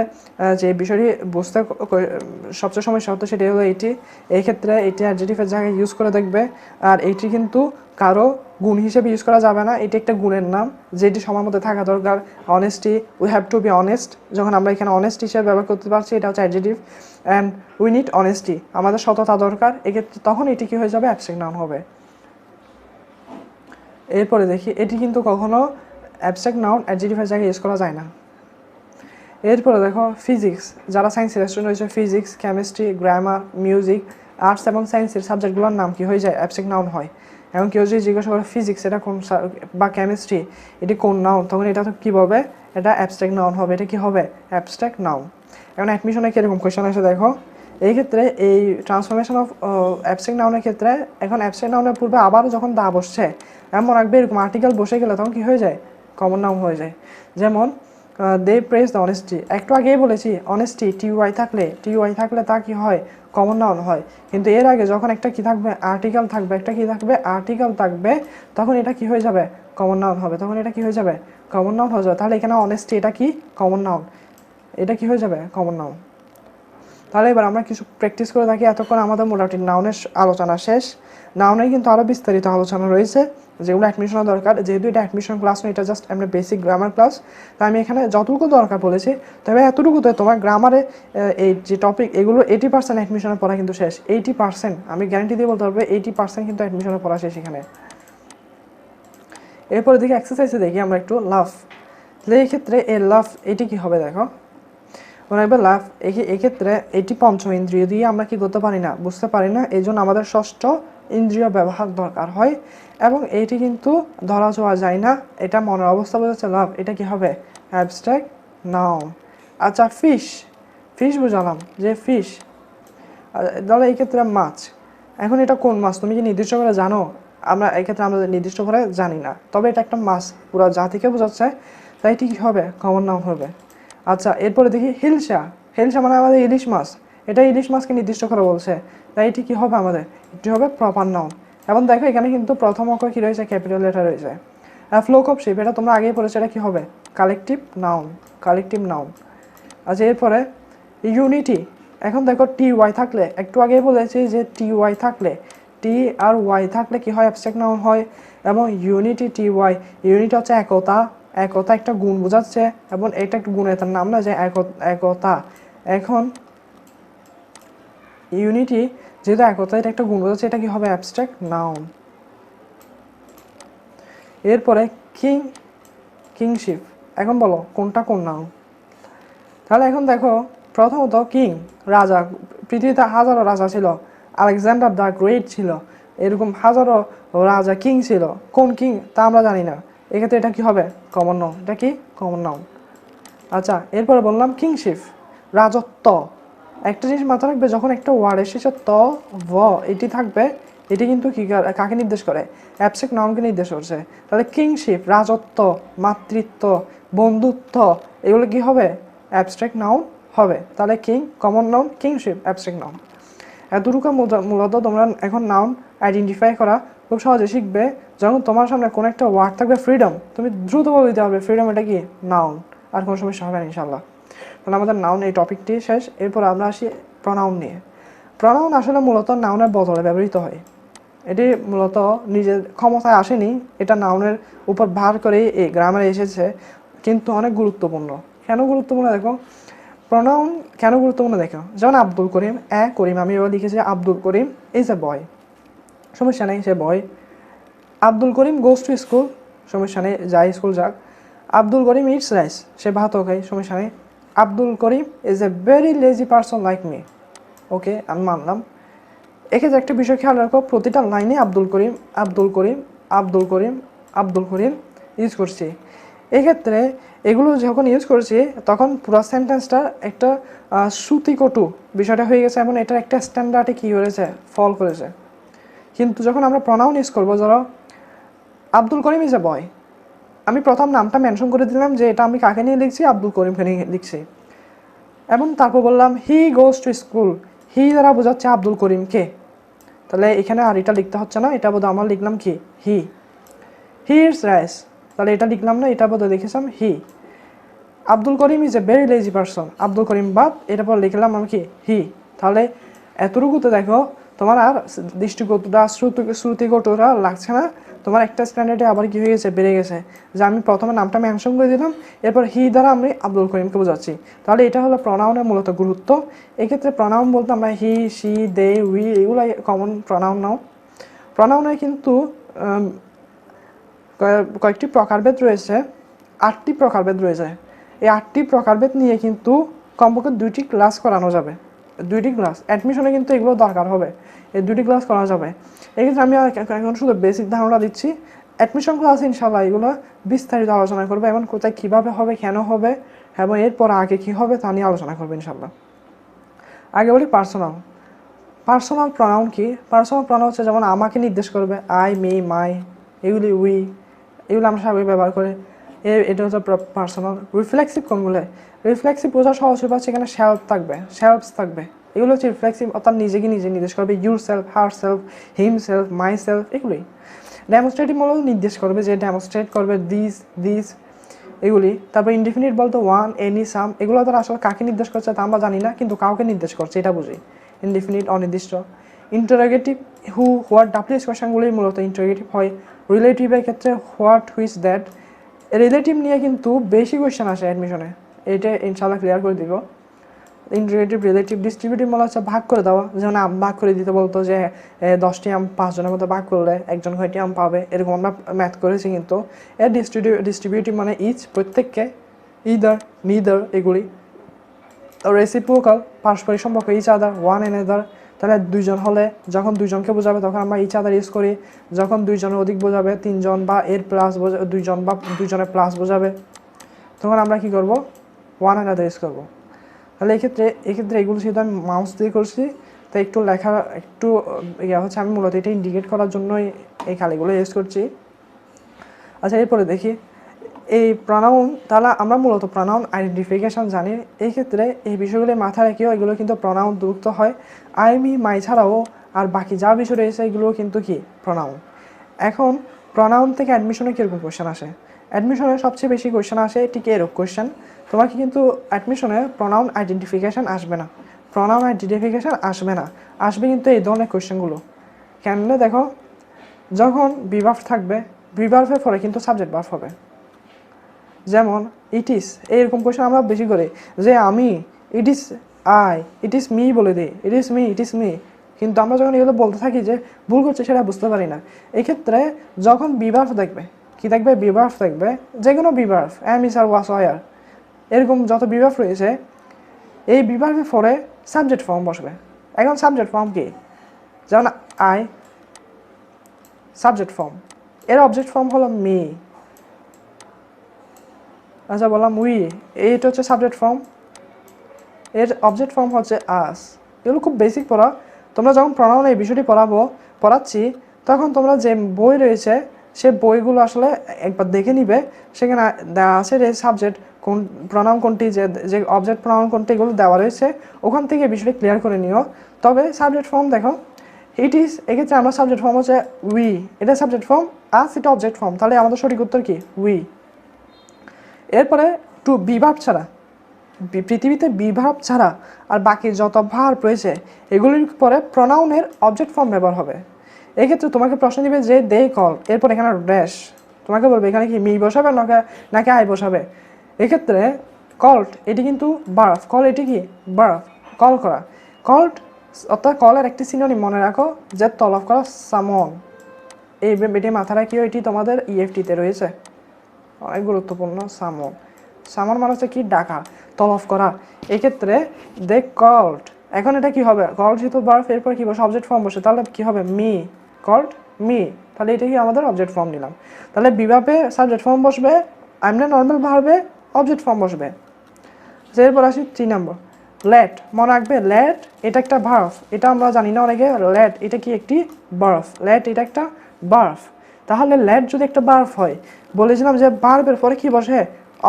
যে বিষয়টি বুঝতে সবচেয়ে সমস্যা হতো সেটি হলো এইটি, এই ক্ষেত্রে এটি অ্যাডজেক্টিভের জায়গায় ইউজ করে দেখবে। আর এইটি কিন্তু কারো গুণ হিসেবে ইউজ করা যাবে না, এটি একটা গুণের নাম যেটি সবার মধ্যে থাকা দরকার। Honesty, we have to be honest, যখন আমরা এখানে অনেস্ট হিসেবে ব্যবহার করতে পারছি এটা হচ্ছে adjective. And we need honesty, আমাদের সততা দরকার, এক্ষেত্রে তখন এটি কী হয়ে যাবে, অ্যাবস্ট্রাক্ট নাউন হবে। এরপরে দেখি, এটি কিন্তু কখনো অ্যাবস্ট্রাক্ট নাউন অ্যাডজেক্টিভের জায়গায় ইউজ করা যায় না। এরপরে দেখো ফিজিক্স, যারা সায়েন্সের স্টুডেন্ট রয়েছে, physics, chemistry, grammar, music, arts এবং সায়েন্সের সাবজেক্টগুলোর নাম কি হয়ে যায়, অ্যাবস্ট্রাক্ট নাউন হয়। এবং কেউ যদি জিজ্ঞাসা করে ফিজিক্স এটা কোন, বা কেমিস্ট্রি এটি কোন নাউন, তখন এটা তো কী বলবে, এটা অ্যাবস্ট্রাক্ট নাউন হবে। এটা কি হবে, অ্যাবস্ট্রাক্ট নাউন। এখন অ্যাডমিশনে কীরকম কোয়েশ্চেন আসে দেখো, এই ক্ষেত্রে এই ট্রান্সফরমেশন অফ অ্যাবস্ট্রাক্ট নাউনের ক্ষেত্রে এখন অ্যাবস্ট্রাক্ট নাউনের পূর্বে আবার যখন দা বসছে, এমন রাখবে এরকম আর্টিকেল বসে গেলে তখন কী হয়ে যায়, কমন নাউন হয়ে যায়। যেমন দে প্রেস দ্য অনেস্টি, একটু আগেই বলেছি অনেস্টি, টিওয়াই থাকলে তা কি হয়, কমন নাউন হয়। কিন্তু এর আগে যখন একটা কি থাকবে, আর্টিকেল থাকবে, তখন এটা কি হয়ে যাবে, কমন নাউন হবে, তাহলে এখানে অনেস্টি এটা কি, কমন নাউন, এটা কি হয়ে যাবে, কমন নাউন। তাহলে এবার আমরা কিছু প্র্যাকটিস করে থাকি, এতক্ষণ আমাদের মোটামুটি নাউনের আলোচনা শেষ। নাউনের কিন্তু আরও বিস্তারিত আলোচনা রয়েছে যেগুলো অ্যাডমিশনের দরকার, যেহেতু এটা অ্যাডমিশন ক্লাস নয়, এটা জাস্ট আমরা বেসিক গ্রামার ক্লাস, তাই আমি এখানে যতটুকু দরকার বলেছি। তবে এতটুকুতে তোমার গ্রামারে এই যে টপিক এগুলো 80% অ্যাডমিশনের পড়া কিন্তু শেষ, 80%, আমি গ্যারান্টি দিয়ে বলতে পারবো 80% কিন্তু অ্যাডমিশনের পড়া শেষ এখানে। এরপরে দেখি এক্সারসাইজে দেখি আমরা একটু লাভ, এই ক্ষেত্রে এই লাভ এটি কি হবে দেখো, মনে রাখবে লাভ এক্ষেত্রে এটি পঞ্চম ইন্দ্রিয় দিয়ে আমরা কি করতে পারি না, বুঝতে পারি না, এই জন্য আমাদের ষষ্ঠ ইন্দ্রিয় ব্যবহার দরকার হয়, এবং এইটি কিন্তু ধরা ছোঁয়া যায় না, এটা মনের অবস্থা বোঝাচ্ছে লাভ, এটা কি হবে, অ্যাবস্ট্রাক্ট নাউন। আচ্ছা ফিশ বুঝালাম যে ফিশ, তাহলে এই ক্ষেত্রে মাছ, এখন এটা কোন মাছ তুমি কি নির্দিষ্ট করে জানো, আমরা এক্ষেত্রে আমরা নির্দিষ্ট করে জানি না, তবে এটা একটা মাছ পুরো জাতিকে বোঝাচ্ছে, তাই এটি কী হবে, কমন নাউন হবে। আচ্ছা এরপরে দেখি হিলসা। হিলসা মানে আমাদের ইলিশ মাছ, এটা ইলিশ মাছকে নির্দিষ্ট করে বলছে, তাই এটি কি হবে আমাদের, এটি হবে প্রপার নাউন। এবং দেখো এখানে কিন্তু প্রথম অক্ষর কি রয়েছে, ক্যাপিটাল লেটার রয়েছে। ফ্লোক অফ শিপ এটা তোমরা আগেই পড়েছো, এটা কি হবে কালেকটিভ নাউন, কালেকটিভ নাউন। আচ্ছা এরপরে ইউনিটি, এখন দেখো টি ওয়াই থাকলে, একটু আগেই বলেছি যে টি ওয়াই থাকলে, টি আর ওয়াই থাকলে কি হয়, অ্যাবস্ট্রাক্ট নাউন হয়। এবং ইউনিটি টি ওয়াই, ইউনিটি হচ্ছে একতা, একতা একটা গুণ বোঝাচ্ছে, এবং এটা একটা গুণের নাম না যে একতা। এখন ইউনিটি যেহেতু একতা, এটা একটা গুণ বোঝাচ্ছে, এটা কি হবে অ্যাবস্ট্রাক্ট নাউন। এরপরে কিং, কিংশিপ, এখন বলো কোনটা কোন নাউন। তাহলে এখন দেখো প্রথমত কিং রাজা, পৃথিবীতে হাজারো রাজা ছিল, আলেকজান্ডার দ্য গ্রেট ছিল, এরকম হাজারো রাজা কিং ছিল, কোন কিং তা আমরা জানি না, এক্ষেত্রে এটা কি হবে কমন নাউন, এটা কি কমন নাউন। আচ্ছা এরপরে বললাম কিংশিপ রাজত্ব, একটা জিনিস মাথায় রাখবে যখন একটা ওয়ার্ডের শেষে ত ভ এটি থাকবে, এটি কিন্তু কি কাকে নির্দেশ করে, অ্যাবস্ট্রাক্ট নাউনকে নির্দেশ করছে। তাহলে কিংশিপ রাজত্ব, মাতৃত্ব, বন্ধুত্ব, এগুলো কি হবে অ্যাবস্ট্রাক্ট নাউন হবে। তাহলে king common noun, kingship abstract noun. এতটুকু মূলত তোমরা এখন নাউন আইডেন্টিফাই করা খুব সহজে শিখবে। যখন তোমার সামনে কোনো একটা ওয়ার্ড থাকবে ফ্রিডম, তুমি দ্রুত বলে দিতে হবে ফ্রিডম এটা কি নাউন, আর কোনো সমস্যা হবে না ইনশাল্লাহ। তাহলে আমাদের নাউন এই টপিকটি শেষ। এরপর আমরা আসি প্রনাউন নিয়ে। প্রনাউন আসলে মূলত নাউনের বদলে ব্যবহৃত হয়, এটি মূলত নিজের ক্ষমতায় আসেনি, এটা নাউনের উপর ভার করেই এই গ্রামারে এসেছে, কিন্তু অনেক গুরুত্বপূর্ণ। কেন গুরুত্বপূর্ণ দেখো, প্রনাউন কেন গুরুত্বপূর্ণ দেখো, যেমন আব্দুল করিম, করিম আমি এবার লিখেছি Abdul Karim is A boy, সমস্যা নেই সে boy. Abdul Karim goes to school, সমস্যা নেই যায় স্কুল যাক। আব্দুল করিম ইটস রাইস, সে ভাতও খায়, সমস্যা নেই। Abdul Karim is a very lazy person like me, okay আমি মানলাম। এক্ষেত্রে একটা বিষয় খেয়াল রাখো, প্রতিটা লাইনে আব্দুল করিম, আব্দুল করিম, আব্দুল করিম, আব্দুল করিম ইউজ করছি। এক্ষেত্রে এগুলো যখন ইউজ করছি তখন পুরো সেন্টেন্সটা একটা শ্রুতিকটু বিষয়টা হয়ে গেছে, এবং এটার একটা স্ট্যান্ডার্ডে কী হয়েছে ফল করেছে। কিন্তু যখন আমরা প্রনাউন ইউজ করবো, ধরো আব্দুল করিম ইজ এ বয়, আমি প্রথম নামটা মেনশন করে দিলাম যে এটা আমি কাকে নিয়ে লিখছি, আব্দুল করিমকে নিয়ে লিখছি, এবং তারপর বললাম হি গোজ টু স্কুল, হি দ্বারা বোঝাচ্ছে আব্দুল করিমকে, তাহলে এখানে আর এটা লিখতে হচ্ছে না, এটা বোধ আমরা লিখলাম কি হি। হি ইটস রাইস, তাহলে এটা লিখলাম না, এটা বোধ লিখেছিলাম he. Abdul Karim is a very lazy person, Abdul Karim বাদ এটা পর লিখলাম আমি কি হি। তাহলে এতটুকুতে দেখো তোমার আর দৃষ্টিগতটা শ্রুতিগতটা লাগছে না, তোমার একটা স্ট্যান্ডার্ডে আবার কি হয়ে গেছে বেড়ে গেছে, যে আমি প্রথমে নামটা মেনশন করে দিলাম, এরপর হি দ্বারা আমি আব্দুল করিমকে বোঝাচ্ছি। তাহলে এটা হলো প্রনাউনের মূলত গুরুত্ব। এক্ষেত্রে প্রনাউন বলতে আমরা হি, শি, দে, উই এগুলো কমন প্রনাউন নাও। প্রনাউনে কিন্তু কয়েকটি প্রকারভেদ রয়েছে, 8টি প্রকারভেদ রয়েছে। এই 8টি প্রকারভেদ নিয়ে কিন্তু কমপক্ষে 2টি ক্লাস করানো যাবে, 2টি ক্লাস অ্যাডমিশনে কিন্তু এগুলো দরকার হবে, এই 2টি ক্লাস করা যাবে। এক্ষেত্রে আমি এখন শুধু বেসিক ধারণা দিচ্ছি, অ্যাডমিশন ক্লাসে ইনশাল্লাহ এগুলো বিস্তারিত আলোচনা করবে, এবং কোথায় কীভাবে হবে, কেন হবে, এবং এরপর আগে কী হবে তা নিয়ে আলোচনা করবে ইনশাল্লাহ। আগে বলি পার্সোনাল। পার্সোনাল প্রনাউন কি, পার্সোনাল প্রনাউন হচ্ছে যেমন আমাকে নির্দেশ করবে, আই, মি, মাই, এগুলি উই, এগুলো আমরা স্বাভাবিক ব্যবহার করি, এটা হচ্ছে পার্সোনাল। রিফ্লেক্সিভ কোনগুলো, রিফ্লেক্সিভ বোঝা সহজ হচ্ছে এখানে সেলফ থাকবে, সেলফস থাকবে, এগুলো হচ্ছে রিফ্লেক্সিভ, অর্থাৎ নিজেকে নিজে নির্দেশ করবে, your self, her self, him self, my self, এগুলোই। ডেমনস্ট্রেটিভ মূলত নির্দেশ করবে, যে ডেমনস্ট্রেট করবে দিস, দিস, এগুলি। তারপর ইনডিফিনিট বলতে ওয়ান, এনি, সাম, এগুলো দ্বারা আসলে কাকে নির্দেশ করছে তা আমরা জানি না, কিন্তু কাউকে নির্দেশ করছে এটা বুঝি, ইনডিফিনিট অনির্দিষ্ট। ইন্টারোগেটিভ হু, হোয়াট, ডাব্লিউএস কোয়েশনগুলি মূলত ইন্টারোগেটিভ হয়। রিলেটিভের ক্ষেত্রে হোয়াট, হুইচ, দ্যাট, রিলেটিভ নিয়ে কিন্তু বেশি কোয়েশ্চেন আসে অ্যাডমিশনে, এটা ইনশাল্লাহ ক্লিয়ার করে দিব। Interrogative, relative. ডিস্ট্রিবিউটিভ মানে হচ্ছে ভাগ করে দেওয়া, যেমন আম ভাগ করে দিতে বলতো যে 10টি আম 5 জনের মধ্যে ভাগ করলে একজন কয়টি আম পাবে, এরকম আমরা ম্যাথ করেছি। কিন্তু এর ডিস্ট্রিবিউটিভ মানে ইচ, প্রত্যেককে, ইদার, নিদার, এগুলি। রেসিপ্রোকাল, পারস্পরিক সম্পর্ক, ইচ আদার, ওয়ান এনাদার, তাহলে 2জন হলে যখন 2জনকে বোঝাবে তখন আমরা ইচ আদার ইউজ করি, যখন 2জনের অধিক বোঝাবে, 3জন বা এর প্লাস 2জন বা 2জনের প্লাস বোঝাবে, তখন আমরা কী করবো, ওয়ান এনাদার ইউজ করবো। তাহলে এক্ষেত্রে এগুলো যেহেতু আমি মাউস দিয়ে করছি, তাই একটু লেখা একটু হচ্ছে, আমি মূলত এটা ইন্ডিকেট করার জন্যই এই খালিগুলো ইউজ করছি। আচ্ছা এরপরে দেখি, এই প্রনাউন, তাহলে আমরা মূলত প্রনাউন আইডেন্টিফিকেশন জানি। এই ক্ষেত্রে এই বিষয়গুলি মাথায় রেখেও এগুলো কিন্তু প্রনাউন যুক্ত হয়। আই মি মাই ছাড়াও আর বাকি যা বিষয় রয়েছে এগুলো কিন্তু কি প্রনাউন। এখন প্রনাউন থেকে অ্যাডমিশনে কীরকম কোয়েশ্চেন আসে? অ্যাডমিশনে সবচেয়ে বেশি কোয়েশ্চেন আসে ঠিক এরকম কোয়েশ্চেন। তোমাকে কিন্তু অ্যাডমিশনে প্রনাউন আইডেন্টিফিকেশান আসবে না, প্রনাউন আইডেন্টিফিকেশান আসবে না, আসবে কিন্তু এই ধরনের কোয়েশ্চেনগুলো। কেননা দেখো, যখন বিভার্ব থাকবে, বিভার্বের পরে কিন্তু সাবজেক্ট ভার্ব হবে। যেমন ইট ইস, এইরকম কোয়েশ্চেন আমরা বেশি করি যে আমি, ইট ইস আই, ইট ইস মি বলে দিই, ইট ইস মি, ইট ইস মি। কিন্তু আমরা যখন এগুলো বলতে থাকি যে ভুল করছে সেটা বুঝতে পারি না। এক্ষেত্রে যখন বিভার্ব দেখবে, কি দেখবে? বিভার্ব দেখবে, যে কোনো বিভার্ব, অ্যাম, ইস, আর, ওয়াস, ওয়ার, এরকম যত বিভার্ব রয়েছে এই বিভার্বের পরে সাবজেক্ট ফর্ম বসবে। এখন সাবজেক্ট ফর্ম কি? যেমন আই, সাবজেক্ট ফর্ম, এর অবজেক্ট ফর্ম হলো মি। আচ্ছা বললাম উই, এইটা হচ্ছে সাবজেক্ট ফর্ম, এর অবজেক্ট ফর্ম হচ্ছে আস। এগুলো খুব বেসিক পড়া। তোমরা যখন প্রনাউন এই বিষয়টি পড়াচ্ছি তখন তোমরা যে বই রয়েছে সে বইগুলো আসলে একবার দেখে নিবে, সেখানে দেওয়া আছে যে সাবজেক্ট কোন, প্রনাউন কোনটি, যে অবজেক্ট প্রনাউন কোনটি, এগুলো দেওয়া রয়েছে, ওখান থেকে বিষয়টি ক্লিয়ার করে নিও। তবে সাবজেক্ট ফর্ম দেখো, ইট ইস, এক্ষেত্রে আমরা সাবজেক্ট ফর্ম হচ্ছে উই, এটা সাবজেক্ট ফর্ম, আস এটা অবজেক্ট ফর্ম, তাহলে আমাদের সঠিক উত্তর কি? উই। এরপরে টু বিভার্ব ছাড়া, পৃথিবীতে বিভার্ব ছাড়া আর বাকি যত ভার্ব রয়েছে এগুলির পরে প্রনাউনের অবজেক্ট ফর্ম ব্যবহার হবে। এক্ষেত্রে তোমাকে প্রশ্ন দিবে যে দে কল, এরপর এখানে ড্যাশ, তোমাকে বলবে এখানে কি মি বসাবে নাকি আই বসাবে। এক্ষেত্রে কল্ড এটি কিন্তু ভার্ব, কল এটি কি ভার্ব, কল করা। কল্ড অর্থাৎ কলের একটি সিনোনিম মনে রাখো, যে তলব করা, সামন। এই এটি মাথা রাখিও, এটি তোমাদের ইএফটিতে রয়েছে, অনেক গুরুত্বপূর্ণ। সামন, সামন মানে হচ্ছে কি? ডাকা, তলব করা। এক্ষেত্রে দে কল্ড, এখন এটা কি হবে? কল্ড যেহেতু ভার্ব, এরপর কি বসে? অবজেক্ট ফর্ম বসে, তাহলে কি হবে? মি, কল্ড মি, তাহলে এটা কি আমাদের অবজেক্ট ফর্ম নিলাম। তাহলে বিভাবে সাবজেক্ট ফর্ম বসবে, আমরা নর্মাল ভার্বে অবজেক্ট ফর্ম বসবে। এরপর আসি 3 নম্বর, লেট। মনে রাখবে লেট এটা একটা ভার্ব, এটা আমরা জানি না অনেকে, লেট এটা কি একটি ভার্ব, লেট এটা একটা ভার্ব। তাহলে লেট যদি একটা ভার্ব হয়, বলেছিলাম যে ভার্বের পরে কি বসে?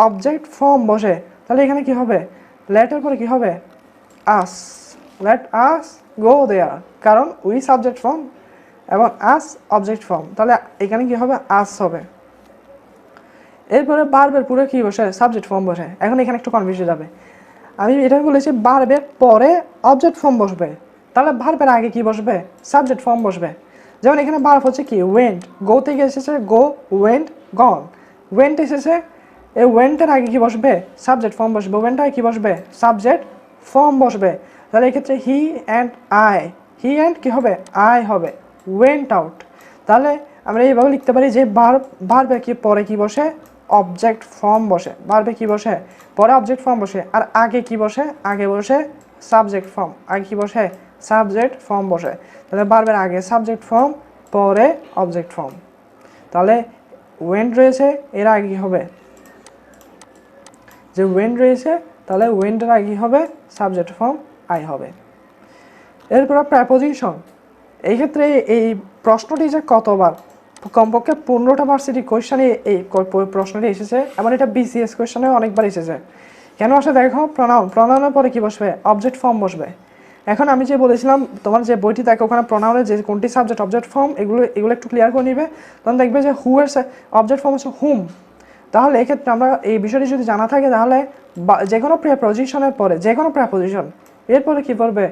অবজেক্ট ফর্ম বসে, তাহলে এখানে কি হবে? লেটের পরে কি হবে? আস, লেট আস গো দেয়ার, কারণ উই সাবজেক্ট ফর্ম এবং আস অবজেক্ট ফর্ম, তাহলে এখানে কি হবে? আস হবে। এরপরে ভার্বের পুরো কি বসে? সাবজেক্ট ফর্ম বসে। এখন এখানে একটু কনফিউজ যাবে, আমি এটা বলেছি ভার্বের পরে অবজেক্ট ফর্ম বসবে, তাহলে ভার্বের আগে কি বসবে? সাবজেক্ট ফর্ম বসবে। যেমন এখানে ভার্ব হচ্ছে কি? ওয়েন্ট, গো থেকে এসেছে গো, ওয়েন্ট গন, ওয়েন্ট এসেছে, এই ওয়েন্টের আগে কি বসবে? সাবজেক্ট ফর্ম বসবে, ওয়েন্টের আগে কি বসবে? সাবজেক্ট ফর্ম বসবে। তাহলে এক্ষেত্রে he and I, he and কি হবে? আই হবে, ওয়েন্ট আউট। তাহলে আমরা এইভাবে লিখতে পারি যে ভার্বের কি পরে কি বসে? অবজেক্ট ফর্ম বসে, ভার্বে কি বসে? পরে অবজেক্ট ফর্ম বসে, আর আগে কি বসে? আগে বসে সাবজেক্ট ফর্ম, আগে কি বসে? সাবজেক্ট ফর্ম বসে। তাহলে ভার্বের আগে সাবজেক্ট ফর্ম, পরে অবজেক্ট ফর্ম। তাহলে ওয়েন্ট রয়েছে, এর আগে কি হবে? যে ওয়েন্ট রয়েছে, তাহলে ওয়েন্টের আগে হবে সাবজেক্ট ফর্ম, আই হবে। এরপর প্রেপোজিশন, এই ক্ষেত্রে এই প্রশ্নটি যে কতবার, কমপক্ষে 15টা ভার্সিটি কোয়েশ্চেনে এই প্রশ্নটি এসেছে, এবং এটা বিসিএস কোয়েশ্চেনে অনেকবার এসেছে। কেন আসে দেখো, প্রনাউনের পরে কি বসবে? অবজেক্ট ফর্ম বসবে। এখন আমি যে বলেছিলাম তোমার যে বইটি দেখো, ওখানে প্রনাউনের যে কোনটি সাবজেক্ট অবজেক্ট ফর্ম, এগুলো একটু ক্লিয়ার করে নিবে, তখন দেখবে যে হু এর অবজেক্ট ফর্ম হচ্ছে হুম। তাহলে এক্ষেত্রে আমরা এই বিষয়টি যদি জানা থাকে, তাহলে যে কোনো প্রেপোজিশনের পরে, যে কোনো প্রেপোজিশন এরপরে কি করবে?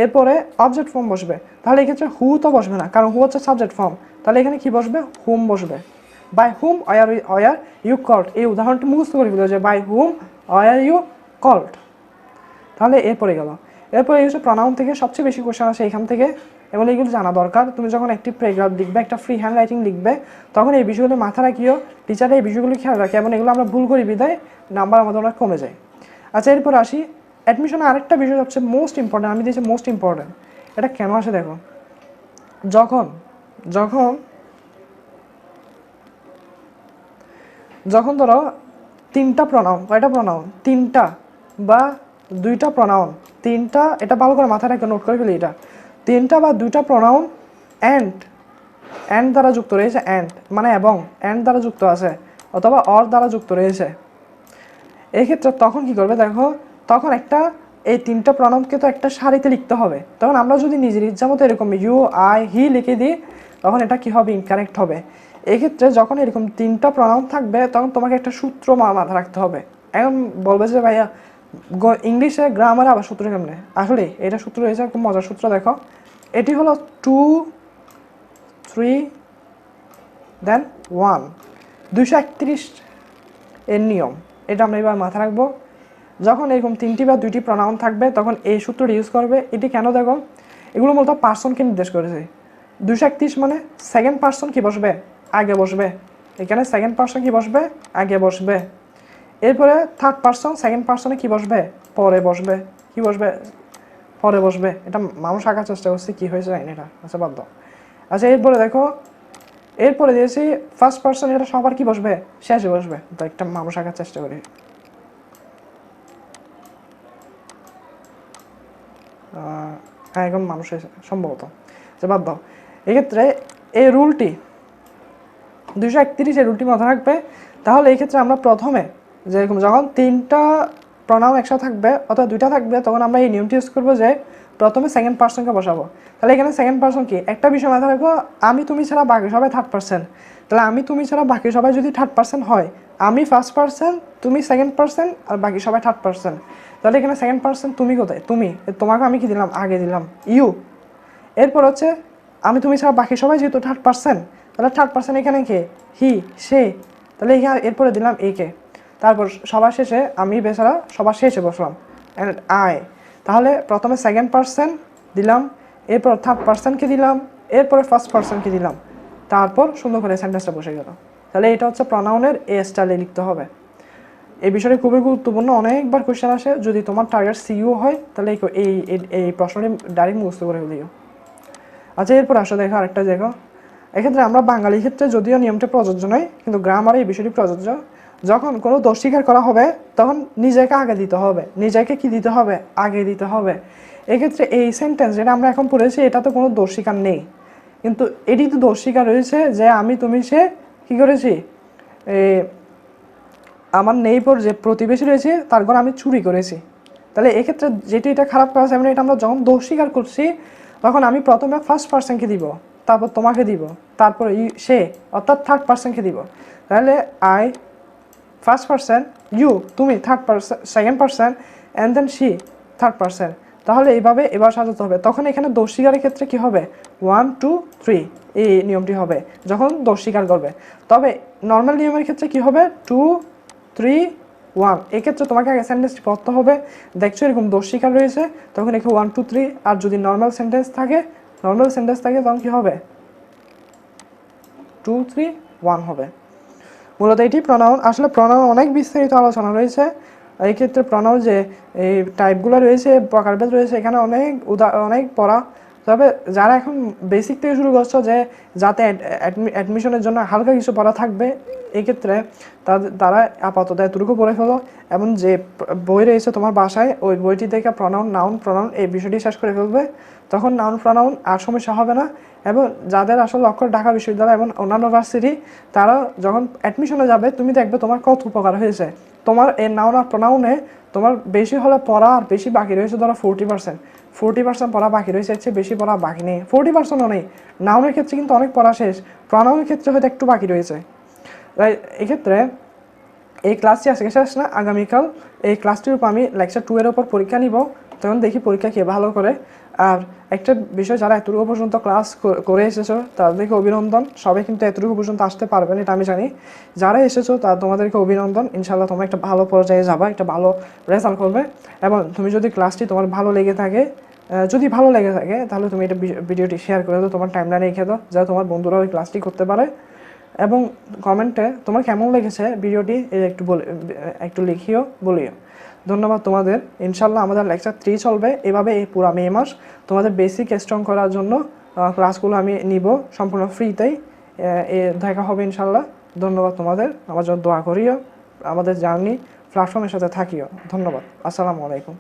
এরপরে অবজেক্ট ফর্ম বসবে। তাহলে এক্ষেত্রে হু তো বসবে না, কারণ হু হচ্ছে সাবজেক্ট ফর্ম, তাহলে এখানে কি বসবে? হুম বসবে। By whom are you called, এই উদাহরণটি মুখস্থ করে ফেলো যে by whom are you called. তাহলে এরপরে গেল, এরপরে এই হচ্ছে প্রনাউন থেকে সবচেয়ে বেশি কোয়েশ্চেন আসে এখান থেকে, এবং এইগুলো জানা দরকার। তুমি যখন একটি প্যারাগ্রাফ লিখবে, একটা ফ্রি হ্যান্ড রাইটিং লিখবে, তখন এই বিষয়গুলো মাথা রাখিও, টিচাররা এই বিষয়গুলো খেয়াল রাখে, এবং এগুলো আমরা ভুল করি বিদায় নাম্বার আমাদের অনেক কমে যায়। আচ্ছা, এরপর আসি অ্যাডমিশনে আরেকটা বিষয় হচ্ছে মোস্ট ইম্পর্টেন্ট, আমি দিয়েছি মোস্ট ইম্পর্টেন্ট। এটা কেন আসে দেখো, যখন যখন যখন ধরো তিনটা প্রনাউন, কয়টা প্রনাউন? তিনটা বা দুইটা প্রনাউন, তিনটা, এটা ভালো করে মাথায় রেখে নোট করে ফেলি, এটা তিনটা বা দুইটা প্রনাউন অ্যান্ড দ্বারা যুক্ত রয়েছে, অ্যান্ড মানে এবং, অ্যান্ড দ্বারা যুক্ত আছে, অথবা অর দ্বারা যুক্ত রয়েছে। এই ক্ষেত্রে তখন কি করবে দেখো, তখন এই তিনটা প্রনাউনকে তো একটা সারিতে লিখতে হবে। তখন আমরা যদি নিজের ইচ্ছা মতো এরকম ইউ আই হি লিখে দিই, তখন এটা কি হবে, ইনকারেক্ট হবে। এক্ষেত্রে যখন এরকম তিনটা প্রনাউন থাকবে তখন তোমাকে একটা সূত্র মাথায় রাখতে হবে। এখন বলবে যে ভাইয়া ইংলিশে গ্রামারে আবার সূত্র কেমনে, আসলে এটা সূত্র রয়েছে, খুব মজার সূত্র। দেখো এটি হলো 2 3 দেন 1, 231 এর নিয়ম। এটা আমরা এবার মাথায় রাখবো। যখন এরকম তিনটি বা দুইটি প্রনাউন থাকবে তখন এই সূত্রটি ইউজ করবে। এটি কেন দেখো, এগুলো মূলত পার্সনকে নির্দেশ করেছে। 231 মানে সেকেন্ড পার্সন কি বসবে, আগে বসবে। এখানে সেকেন্ড পার্সন কি বসবে, আগে বসবে। এরপরে থার্ড পার্সন সেকেন্ড পার্সনে কি বসবে, পরে বসবে। কি বসবে, পরে বসবে। এটা মানুষ আঁকার চেষ্টা করছে, কি হয়েছে জানি এটা, আচ্ছা বাদ দাও। আচ্ছা এরপরে দেখো, এরপরে দিয়েছি ফার্স্ট পার্সন, এটা সবার কি বসবে, শেষে বসবে। তো একটা মানুষ আঁকার চেষ্টা করি। হ্যাঁ এখন মানুষ সম্ভবত, যে বাদ দাও। এক্ষেত্রে এই রুলটি 231 এই রুলটি মাথায় রাখবে। তাহলে এই ক্ষেত্রে আমরা প্রথমে যেরকম যখন তিনটা প্রনাউন একসাথে থাকবে অথবা দুইটা থাকবে, তখন আমরা এই নিয়মটি ইউজ করবো যে প্রথমে সেকেন্ড পার্সনকে বসাবো। তাহলে এখানে সেকেন্ড পার্সন কি, একটা বিষয় মাথায় রাখবো, আমি তুমি ছাড়া বাকি সবাই থার্ড পার্সন। তাহলে আমি তুমি ছাড়া বাকি সবাই যদি থার্ড পার্সন হয়, আমি ফার্স্ট পার্সন, তুমি সেকেন্ড পার্সন, আর বাকি সবাই থার্ড পার্সন। তাহলে এখানে সেকেন্ড পার্সন তুমি কোথায়, তুমি, তোমাকে আমি কি দিলাম, আগে দিলাম ইউ। এরপর হচ্ছে আমি তুমি ছাড়া বাকি সবাই যেহেতু থার্ড পার্সন, তাহলে থার্ড পার্সন এখানে কে, হি, সে। তাহলে এখানে এরপরে দিলাম এ কে। তারপর সবার শেষে আমি বেচারা সবার শেষে বসলাম, অ্যান্ড আই। তাহলে প্রথমে সেকেন্ড পার্সন দিলাম, এরপর থার্ড পার্সনকে দিলাম, এরপরে ফার্স্ট পার্সনকে দিলাম, তারপর সুন্দর করে সেন্টেন্সটা বসে গেল। তাহলে এটা হচ্ছে প্রনাউনের এ স্টাইলে লিখতে হবে। এই বিষয়টি খুবই গুরুত্বপূর্ণ, অনেকবার কোয়েশ্চেন আসে। যদি তোমার টার্গেট সিইও হয় তাহলে এই এই প্রশ্নটি ডাইরেক্ট মুখস্থ করে দিও। আচ্ছা এরপর আসো দেখো আরেকটা দেখো, এক্ষেত্রে আমরা বাঙালির ক্ষেত্রে যদিও নিয়মটা প্রযোজ্য নয়, কিন্তু গ্রামারে এই বিষয়টি প্রযোজ্য। যখন কোনো দোষ স্বীকার করা হবে তখন নিজেকে আগে দিতে হবে, নিজেকে কি দিতে হবে, আগে দিতে হবে। এক্ষেত্রে এই সেন্টেন্স যেটা আমরা এখন পড়েছি, এটা তো কোনো দোষ স্বীকার নেই, কিন্তু এটি তো দোষ স্বীকার রয়েছে যে আমি তুমি সে কী করেছি, আমার নেইবার যে প্রতিবেশী রয়েছে তার ঘর আমি চুরি করেছি। তাহলে এক্ষেত্রে যেটি এটা খারাপ কাজ, এমন এটা আমরা যখন দোষ স্বীকার করছি তখন আমি প্রথমে ফার্স্ট পার্সনকে দিব, তারপর তোমাকে দিব, তারপর সে অর্থাৎ থার্ড পার্সনকে দিব। তাহলে আই ফার্স্ট পার্সন, ইউ তুমি third person second person, and then she third person. তাহলে এইভাবে এবার সাজাতে হবে। তখন এখানে দোষ স্বীকারের ক্ষেত্রে কী হবে, 1 2 3 এই নিয়মটি হবে যখন দোষ স্বীকার করবে। তবে নর্মাল নিয়মের ক্ষেত্রে কী হবে, 2 3 1। এক্ষেত্রে তোমাকে আগে সেন্টেন্সটি পড়তে হবে। দেখছো এরকম দোষ স্বীকার রয়েছে, তখন এখানে 1 2 3। আর যদি নর্মাল সেন্টেন্স থাকে তখন কী হবে, 2 3 1 হবে। মূলত এটি প্রনাউন। আসলে প্রনাউন অনেক বিস্তারিত আলোচনা রয়েছে। এই ক্ষেত্রে প্রনাউন যে এই টাইপগুলো রয়েছে, প্রকারভেদ রয়েছে, এখানে অনেক পড়া। তবে যারা এখন বেসিক থেকে শুরু করছো, যে যাতে অ্যাডমিশনের জন্য হালকা কিছু পড়া থাকবে, এক্ষেত্রে তারা আপাতত এতটুকু পড়ে ফেলো। এবং যে বই রয়েছে তোমার বাসায়, ওই বইটি থেকে প্রনাউন, নাউন, প্রনাউন এই বিষয়টি শেষ করে ফেলবে। তখন নাউন প্রনাউন আর সমস্যা হবে না। এবং যাদের আসলে লক্ষ্য ঢাকা বিশ্ববিদ্যালয় এবং অন্যান্য ভার্সিটি, তারা যখন অ্যাডমিশনে যাবে তুমি দেখবে তোমার কত উপকার হয়েছে। তোমার এই নাউন আর প্রনাউনে তোমার বেশি হলে পড়া আর বেশি বাকি রয়েছে, ধরো 40% পড়া বাকি রয়েছে, এর চেয়ে বেশি পড়া বাকি নেই। 40%ও নেই। নাউনের ক্ষেত্রে কিন্তু অনেক পড়া শেষ, প্রনাউনের ক্ষেত্রে হয়তো একটু বাকি রয়েছে। এক্ষেত্রে এই ক্লাসটি আজকে শেষ না, আগামীকাল এই ক্লাসটির উপর আমি লেকচার 2 এর ওপর পরীক্ষা নিব। তখন দেখি পরীক্ষা কে ভালো করে। আর একটা বিষয়, যারা এতটুকু পর্যন্ত ক্লাস করে এসেছো তাদেরকে অভিনন্দন। সবাই কিন্তু এতটুকু পর্যন্ত আসতে পারবেন, এটা আমি জানি। যারা এসেছো তোমাদেরকে অভিনন্দন। ইনশাল্লাহ তোমরা একটা ভালো পর্যায়ে যাবা, একটা ভালো রেজাল্ট করবে। এবং তুমি যদি ক্লাসটি তোমার ভালো লেগে থাকে, তাহলে তুমি এটা ভিডিওটি শেয়ার করে দাও, তোমার টাইমলাইনে রেখে দাও, যাতে তোমার বন্ধুরা ওই ক্লাসটি করতে পারে। এবং কমেন্টে তোমার কেমন লেগেছে ভিডিওটি একটু লিখিও, বলিও। ধন্যবাদ তোমাদের। ইনশাল্লাহ আমাদের লেকচার 3 চলবে এভাবে এই পুরো মে মাস। তোমাদের বেসিক স্ট্রং করার জন্য ক্লাসগুলো আমি নিব সম্পূর্ণ ফ্রিতেই। দেখা হবে ইনশাল্লাহ। ধন্যবাদ তোমাদের। আমার জন্য দোয়া করিও, আমাদের জার্নি প্ল্যাটফর্মের সাথে থাকিও। ধন্যবাদ। আসসালামু আলাইকুম।